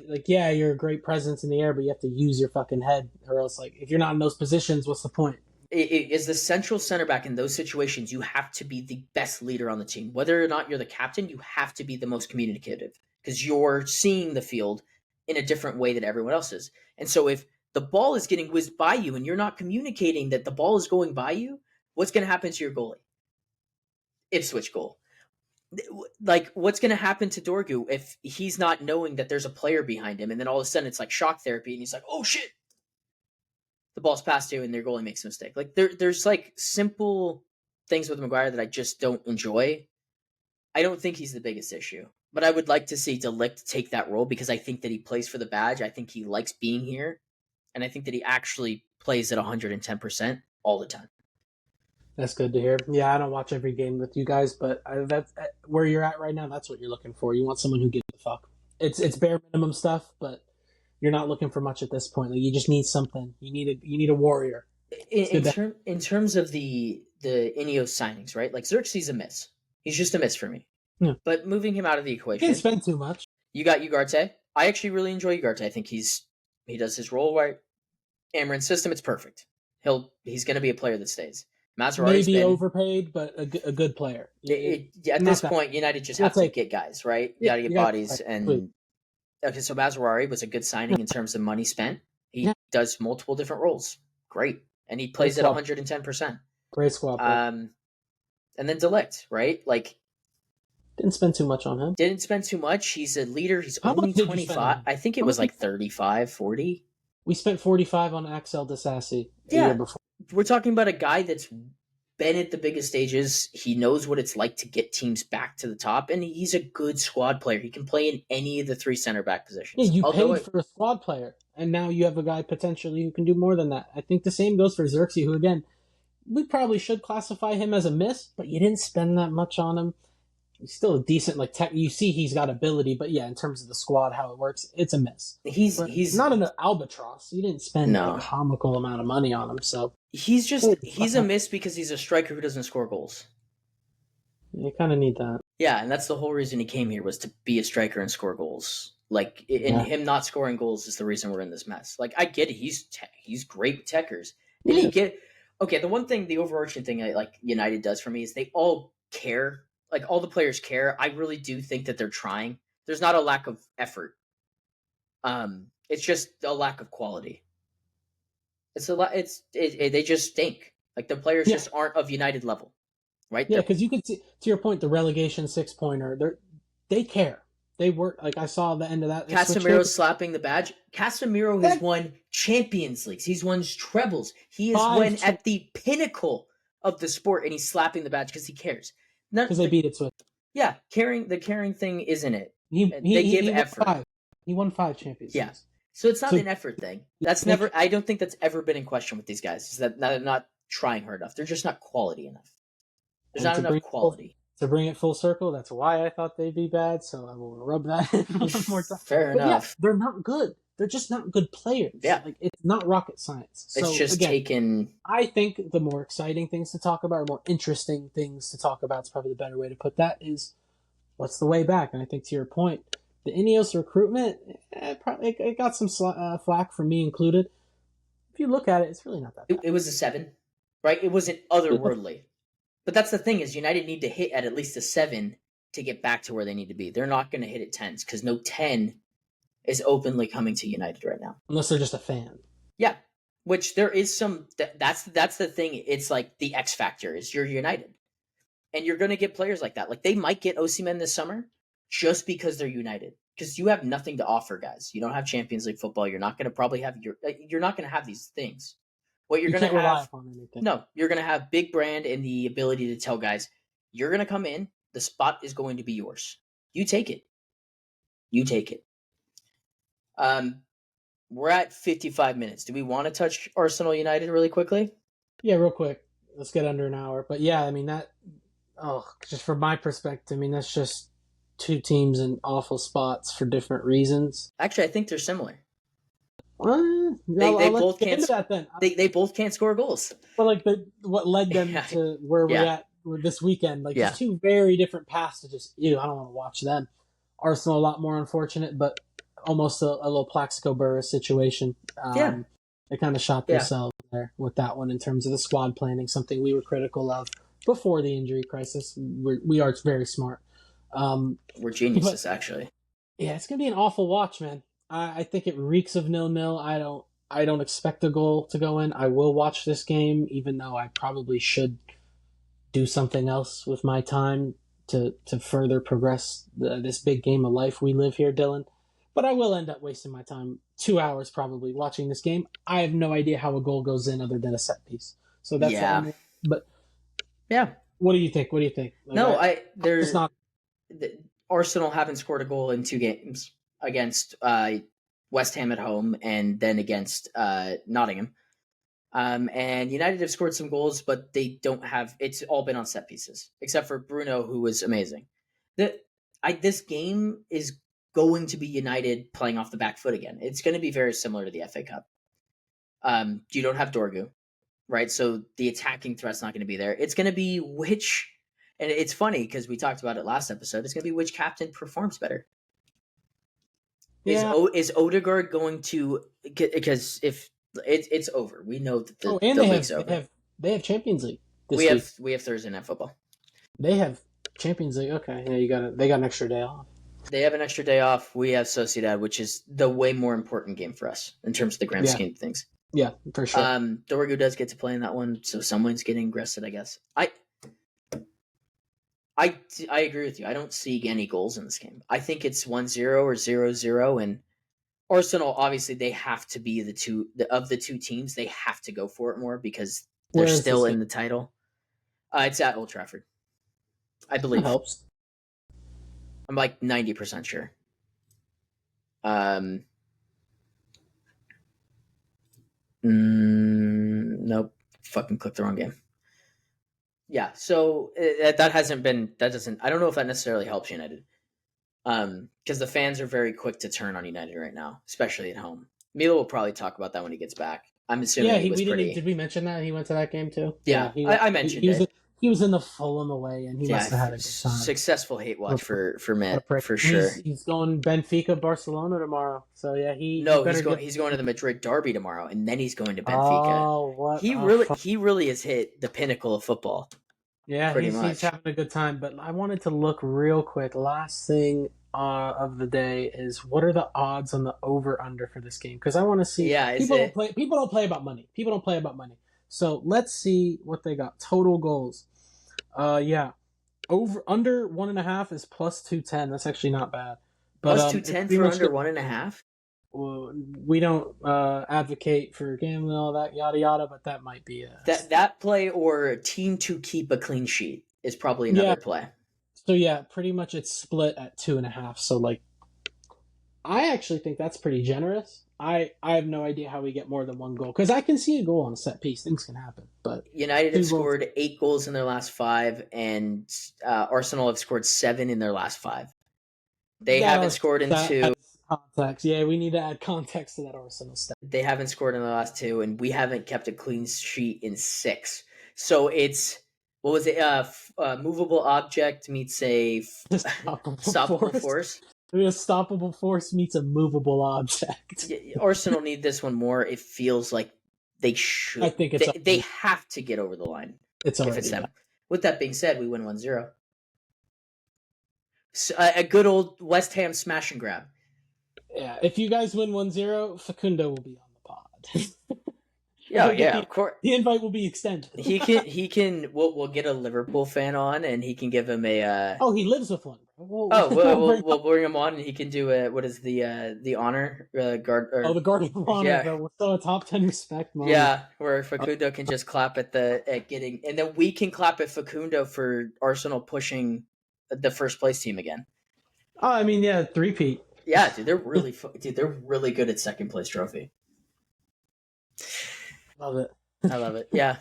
like, yeah, you're a great presence in the air, but you have to use your fucking head, or else, like, if you're not in those positions, what's the point? As the central center back in those situations, you have to be the best leader on the team. Whether or not you're the captain, you have to be the most communicative because you're seeing the field in a different way than everyone else is. And so if the ball is getting whizzed by you and you're not communicating that the ball is going by you, what's going to happen to your goalie? Ipswich goal. Like, what's going to happen to Dorgu if he's not knowing that there's a player behind him and then all of a sudden it's like shock therapy and he's like, oh shit, the ball's passed to and their goalie makes a mistake. Like, there's like simple things with Maguire that I just don't enjoy. I don't think he's the biggest issue, but I would like to see De Ligt take that role because I think that he plays for the badge. I think he likes being here, and I think that he actually plays at 110% all the time. That's good to hear. Yeah, I don't watch every game with you guys, but that's where you're at right now. That's what you're looking for. You want someone who gives a fuck. It's bare minimum stuff, but you're not looking for much at this point. Like, you just need something. You need a warrior. In terms of the Ineos signings, right? Like, Xerxes a miss. He's just a miss for me. Yeah. But moving him out of the equation, didn't spend too much. You got Ugarte. I actually really enjoy Ugarte. I think he does his role right. Amarin's system, it's perfect. He's going to be a player that stays. Mazraoui maybe overpaid, but a good player. At this point, United just have to get guys, right? You got to get bodies. Okay, so Mazraoui was a good signing in terms of money spent. He does multiple different roles. Great. And he plays at 110%. Great squad. And then De Ligt, right? Like, didn't spend too much on him. Didn't spend too much. He's a leader. He's only 25. I think it was like 35, 40. We spent 45 on Axel Disasi the year before. We're talking about a guy that's been at the biggest stages. He knows what it's like to get teams back to the top, and he's a good squad player. He can play in any of the three center back positions. Yeah, you paid for a squad player, and now you have a guy potentially who can do more than that. I think the same goes for Xerxes, who, again, we probably should classify him as a miss, but you didn't spend that much on him. He's still a decent, like, tech. You see he's got ability, but yeah, in terms of the squad, how it works, it's a miss. He's not an albatross. You didn't spend a comical amount of money on him, so. He's a miss because he's a striker who doesn't score goals. You kind of need that. Yeah, and that's the whole reason he came here, was to be a striker and score goals. Like, him not scoring goals is the reason we're in this mess. Like, I get it. He's great with techers. And the one thing, the overarching thing like United does for me is they all care. Like, all the players care. I really do think that they're trying. There's not a lack of effort. It's just a lack of quality. They just stink. Like, the players just aren't of United level, right? Yeah, because you could see, to your point, the relegation 6-pointer. They care. They work like I saw the end of that. Casemiro slapping the badge. Casemiro has won Champions Leagues. He's won trebles. He has won at the pinnacle of the sport, and he's slapping the badge because he cares. Because they beat it Swift. Yeah, the caring thing isn't it. They give effort. Won 5. He won 5 Champions Leagues. Yeah. So it's not an effort thing. That's never. I don't think that's ever been in question with these guys. Is that they're not trying hard enough? They're just not quality enough. There's not enough quality. To bring it full circle, that's why I thought they'd be bad. So I will rub that in one more time. Fair enough. Yeah, they're not good. They're just not good players. Yeah, like it's not rocket science. So, it's just taken. I think the more exciting things to talk about, or more interesting things to talk about, is probably the better way to put that. Is what's the way back? And I think to your point, the Ineos recruitment, it got some flack from me included. If you look at it, it's really not that bad. It was a 7, right? It wasn't otherworldly. But that's the thing is United need to hit at least a 7 to get back to where they need to be. They're not going to hit at 10s because no 10 is openly coming to United right now. Unless they're just a fan. Yeah, which there is some. That's the thing. It's like the X factor is you're United, and you're going to get players like that. Like they might get Osimhen this summer just because they're United. Because you have nothing to offer, guys. You don't have Champions League football. You're not going to probably have You're not going to have these things. What you're going to have, no, you're going to have big brand and the ability to tell guys, you're going to come in, the spot is going to be yours. You take it. You take it. We're at 55 minutes. Do we want to touch Arsenal United really quickly? Yeah, real quick. Let's get under an hour. But yeah, I mean, just from my perspective, I mean, that's just two teams in awful spots for different reasons. Actually, I think they're similar. They both can't. They both can't score goals. But like what led them to where we're at this weekend, like just two very different paths to just. I don't want to watch them. Arsenal a lot more unfortunate, but almost a little Plaxico Burress situation. They kind of shot themselves there with that one in terms of the squad planning, something we were critical of before the injury crisis. We are very smart. We're geniuses, actually. Yeah, it's gonna be an awful watch, man. I think it reeks of 0-0. I don't expect a goal to go in. I will watch this game, even though I probably should do something else with my time to further progress this big game of life we live here, Dylan. But I will end up wasting my time 2 hours probably watching this game. I have no idea how a goal goes in other than a set piece. So that's but yeah. What do you think? Like, there's not. Arsenal haven't scored a goal in 2 games against West Ham at home and then against Nottingham. And United have scored some goals, but they don't have. It's all been on set pieces, except for Bruno, who was amazing. This game is going to be United playing off the back foot again. It's going to be very similar to the FA Cup. You don't have Dorgu, right? So the attacking threat's not going to be there. It's going to be and it's funny because we talked about it last episode. It's going to be which captain performs better. Yeah. Is Odegaard going to get, because if it's over, we know that the league's over. They have Champions League. We have Thursday Night Football. They have Champions League. Okay, yeah, they got an extra day off. They have an extra day off. We have Sociedad, which is the way more important game for us in terms of the grand scheme of things. Yeah, for sure. Dorgu does get to play in that one, so someone's getting aggressive, I guess. I agree with you. I don't see any goals in this game. I think it's 1-0 or 0-0, and Arsenal, obviously, they have to be the two teams. They have to go for it more because they're still in the title. It's at Old Trafford, I believe. That helps. I'm like 90% sure. Nope. Fucking clicked the wrong game. Yeah, so that doesn't. I don't know if that necessarily helps United, because the fans are very quick to turn on United right now, especially at home. Milo will probably talk about that when he gets back. I'm assuming did we mention that he went to that game too? Yeah, I mentioned it. He was in the Fulham away, and he must have had a good time. Successful hate watch for Matt, for sure. He's going Benfica, Barcelona tomorrow. So yeah, he's going to the Madrid derby tomorrow, and then he's going to Benfica. Oh, what? He really has hit the pinnacle of football. Yeah, he's having a good time. But I wanted to look real quick. Last thing of the day is, what are the odds on the over/under for this game? Because I want to see. Yeah, people don't play about money. People don't play about money. So let's see what they got. Total goals. Over under 1.5 is plus 210. That's actually not bad. But, plus 210 for under 1.5. Well, we don't advocate for gambling, all that yada yada, but that might be that play, or a team to keep a clean sheet is probably another play. So yeah, pretty much it's split at 2.5. So like, I actually think that's pretty generous. I have no idea how we get more than one goal, because I can see a goal on a set piece. Things can happen, but United have scored 8 goals in their last 5, and Arsenal have scored 7 in their last 5. They haven't scored in 2. Context, yeah, we need to add context to that Arsenal stat. They haven't scored in the last 2, and we haven't kept a clean sheet in 6. So it's, what was it? Movable object meets a stoppable force. A stoppable force meets a movable object. Arsenal need this one more. It feels like they should. I think they have to get over the line. It's already, if it's them. With that being said, we win 1-0. So, a good old West Ham smash and grab. Yeah, if you guys win 1-0, Facundo will be on the pod. Yeah, of course. The invite will be extended. He can. We'll get a Liverpool fan on, and he can give him a. Oh, he lives with one. We'll bring him on, and he can do a. What is the honor guard? The guard of honor. Yeah. Bro. We're still a top 10 respect moment. Yeah, where Facundo can just clap at getting, and then we can clap at Facundo for Arsenal pushing the first place team again. Oh, I mean, yeah, three-peat. Yeah, dude, they're really good at second place trophy. Love it. I love it. Yeah.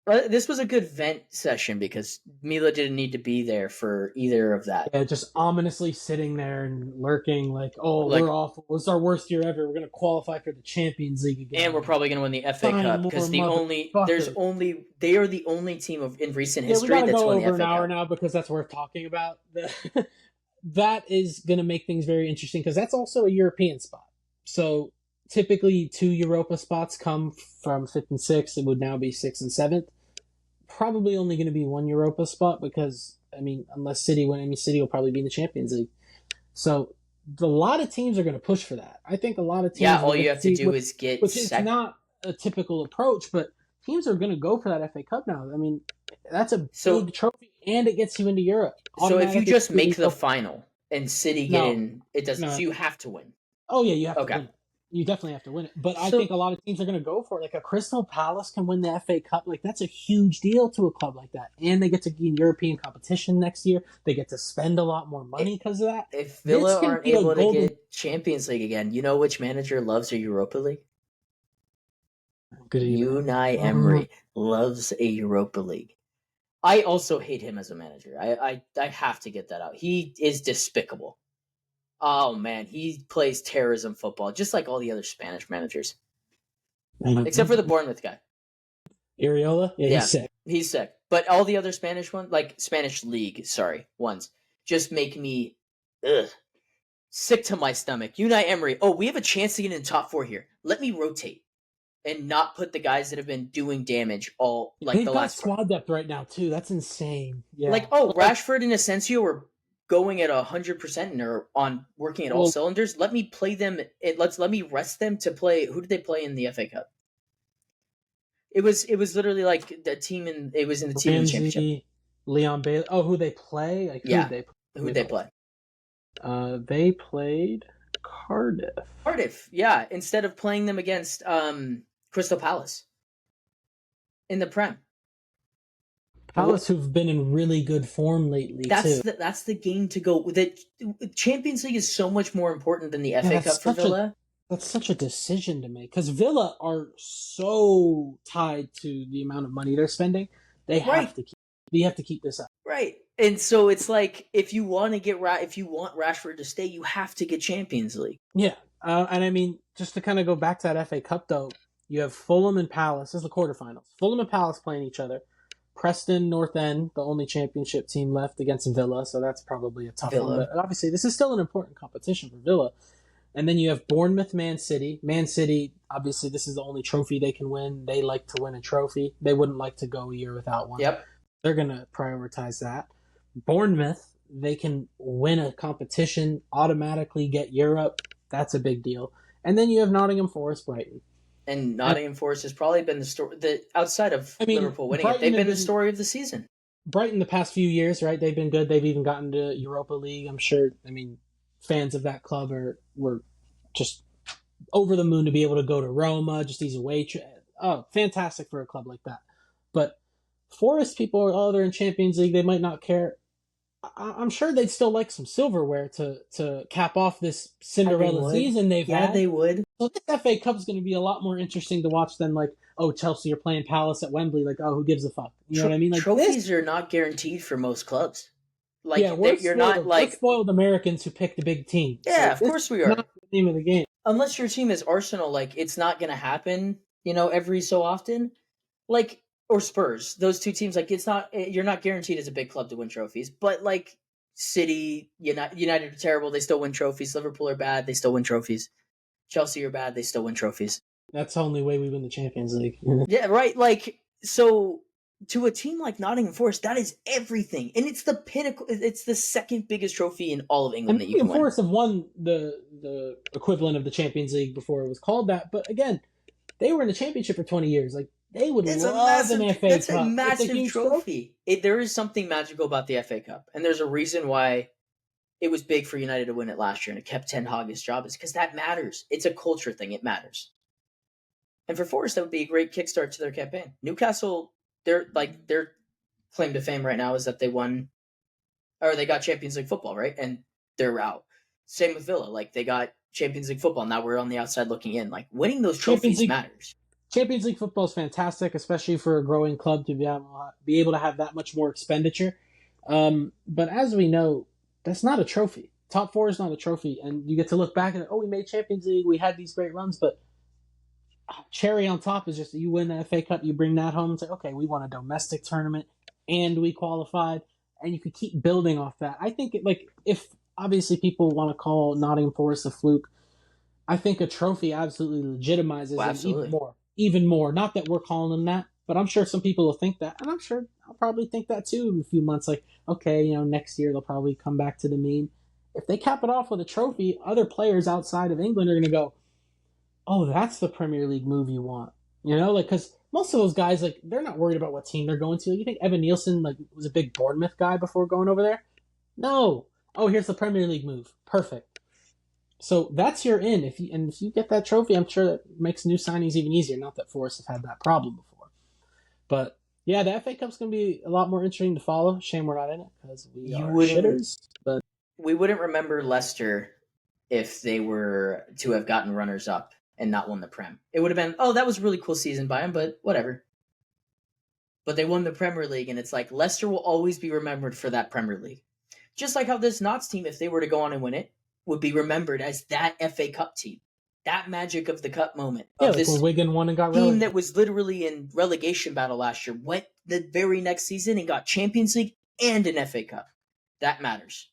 This was a good vent session because Mila didn't need to be there for either of that. Yeah, just ominously sitting there and lurking like, we're awful. It's our worst year ever. We're going to qualify for the Champions League again. And we're probably going to win the FA Cup because they are the only team in recent history that's won the FA Cup. We got to go over an hour now because that's worth talking about. That is going to make things very interesting because that's also a European spot. So typically 2 Europa spots come from 5th and 6th. It would now be 6th and 7th. Probably only going to be 1 Europa spot because, I mean, unless City win, City will probably be in the Champions League. So a lot of teams are going to push for that. I think a lot of teams... Yeah, all you have to do is get... Which is not a typical approach, but teams are going to go for that FA Cup now. I mean, that's a big trophy, and it gets you into Europe. So if you just make the final and City get in, it doesn't... So you have to win. Oh, yeah, you have to win. You definitely have to win it. But I think a lot of teams are going to go for it. Like a Crystal Palace can win the FA Cup. Like that's a huge deal to a club like that. And they get to be in European competition next year. They get to spend a lot more money because of that. If Villa aren't able to get Champions League again, you know which manager loves a Europa League? Unai Emery loves a Europa League. I also hate him as a manager. I have to get that out. He is despicable. Oh, man, he plays terrorism football, just like all the other Spanish managers. Except for the Bournemouth guy. Areola? Yeah, he's sick. He's sick. But all the other Spanish ones, like Spanish league, ones, just make me sick to my stomach. Unai Emery, we have a chance to get in the top 4 here. Let me rotate and not put the guys that have been doing damage all, like, the last squad depth right now, too. That's insane. Yeah. Like, Rashford and Asensio are going at 100% and are on working at all cylinders. Let me play them. Let me rest them to play. Who did they play in the FA Cup? It was literally like the team in the team in the championship. Leon Bailey. Oh, who they play? Like, who they play? They played Cardiff. Cardiff, yeah. Instead of playing them against Crystal Palace in the Prem. Palace, who've been in really good form lately, that's the game to go. The Champions League is so much more important than the FA Cup for Villa. That's such a decision to make because Villa are so tied to the amount of money they're spending. They have to keep this up. Right, and so it's like if you want Rashford to stay, you have to get Champions League. Yeah, and I mean just to kind of go back to that FA Cup though, you have Fulham and Palace. This is the quarterfinals. Fulham and Palace playing each other. Preston North End, the only championship team left against Villa, so that's probably a tough one. But obviously, this is still an important competition for Villa. And then you have Bournemouth, Man City. Man City, obviously, this is the only trophy they can win. They like to win a trophy. They wouldn't like to go a year without one. Yep. They're going to prioritize that. Bournemouth, they can win a competition, automatically get Europe. That's a big deal. And then you have Nottingham Forest, Brighton. And Nottingham Forest has probably been the story. Outside of Liverpool winning it, they've been the story of the season. Brighton the past few years, right? They've been good. They've even gotten to Europa League. I'm sure. I mean, fans of that club were just over the moon to be able to go to Roma. Just these away. Fantastic for a club like that. But Forest people are, they're in Champions League. They might not care. I'm sure they'd still like some silverware to cap off this Cinderella season they've had. Yeah, they would. So this FA Cup is going to be a lot more interesting to watch than like, oh, Chelsea are playing Palace at Wembley. Like, oh, who gives a fuck? You know what I mean? Like, trophies are not guaranteed for most clubs. Like, yeah, we're spoiled Americans who pick the big team. Yeah, so of course we are. Not the name of the game. Unless your team is Arsenal, like it's not going to happen. Every so often, like. Or Spurs, those two teams, like you're not guaranteed as a big club to win trophies. But like City, United are terrible, they still win trophies. Liverpool are bad, they still win trophies. Chelsea are bad, they still win trophies. That's the only way we win the Champions League. Yeah, right. Like so, to a team like Nottingham Forest, that is everything, and it's the pinnacle. It's the second biggest trophy in all of England that you can win. Forest have won the equivalent of the Champions League before it was called that, but again, they were in the Championship for 20 years. Like. They would love an FA Cup. That's a massive trophy. There is something magical about the FA Cup, and there's a reason why it was big for United to win it last year, and it kept Ten Hag his job. Is because that matters. It's a culture thing. It matters. And for Forest, that would be a great kickstart to their campaign. Newcastle, their claim to fame right now is that they got Champions League football, right? And they're out. Same with Villa. Like they got Champions League football. Now we're on the outside looking in. Like winning those trophies matters. Champions League football is fantastic, especially for a growing club to be able to have that much more expenditure. But as we know, that's not a trophy. Top four is not a trophy, and you get to look back and we made Champions League, we had these great runs, but cherry on top is just that you win the FA Cup, you bring that home and say, okay, we won a domestic tournament and we qualified, and you could keep building off that. I think if obviously people want to call Nottingham Forest a fluke, I think a trophy absolutely legitimizes it even more. Not that we're calling them that, but I'm sure some people will think that, and I'm sure I'll probably think that too in a few months. Like, okay, next year they'll probably come back to the mean. If they cap it off with a trophy, other players outside of England are going to go, oh, that's the Premier League move you want. Because most of those guys, like, they're not worried about what team they're going to. You think Evan Nielsen, was a big Bournemouth guy before going over there? No. Oh, here's the Premier League move. Perfect. So that's your in. If you get that trophy, I'm sure that makes new signings even easier. Not that Forest have had that problem before. But, yeah, the FA Cup's going to be a lot more interesting to follow. Shame we're not in it because we are shitters. But we wouldn't remember Leicester if they were to have gotten runners-up and not won the Prem. It would have been, oh, that was a really cool season by them, but whatever. But they won the Premier League, and it's like Leicester will always be remembered for that Premier League. Just like how this Notts team, if they were to go on and win it, would be remembered as that FA Cup team. That magic of the cup moment. Yeah, of this when Wigan won and got team relegated. That was literally in relegation battle last year, went the very next season and got Champions League and an FA Cup. That matters.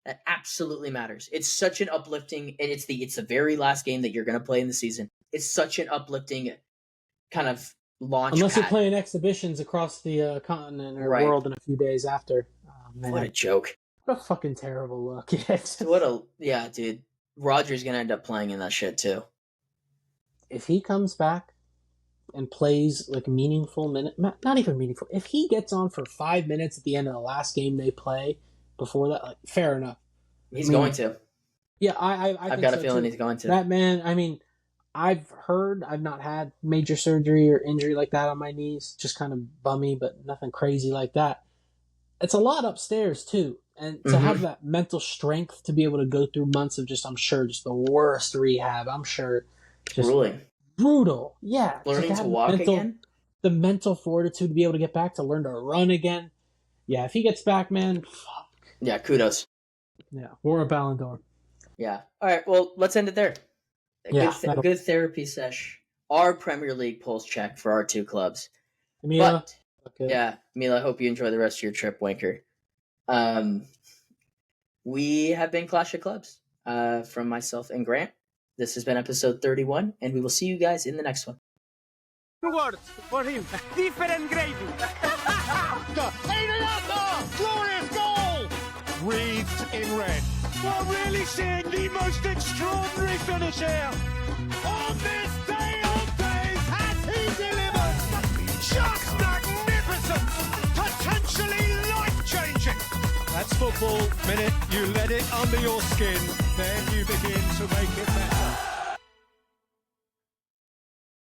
That absolutely matters. It's such an uplifting, and it's the very last game that you're going to play in the season. It's such an uplifting kind of launch Unless pad. you're playing exhibitions across the continent or world in a few days after. Oh, man. What a joke. What a fucking terrible look. Yeah, dude. Roger's going to end up playing in that shit too. If he comes back and plays meaningful minute, not even meaningful, if he gets on for 5 minutes at the end of the last game they play before that, fair enough. He's going to. Yeah, I've got a feeling he's going to. That man, I've not had major surgery or injury like that on my knees, just kind of bummy, but nothing crazy like that. It's a lot upstairs too. And to have that mental strength to be able to go through months of just the worst rehab, I'm sure. Just brutal. Yeah. Learning to walk again? The mental fortitude to be able to get back, to learn to run again. Yeah, if he gets back, man, fuck. Yeah, kudos. Yeah, or a Ballon d'Or. Yeah. All right, well, let's end it there. A good therapy sesh. Our Premier League pulse check for our two clubs. Mila? Okay. Yeah, Mila, I hope you enjoy the rest of your trip, Wanker. We have been Clash of Clubs from myself and Grant. This has been episode 31, and we will see you guys in the next one. Words for him. Different gravy. Glorious goal! Wreathed in red. We're really seeing the most extraordinary finish here. On this day of days, has he delivered? Just magnificent! Potentially football, minute you let it under your skin, then you begin to make it better.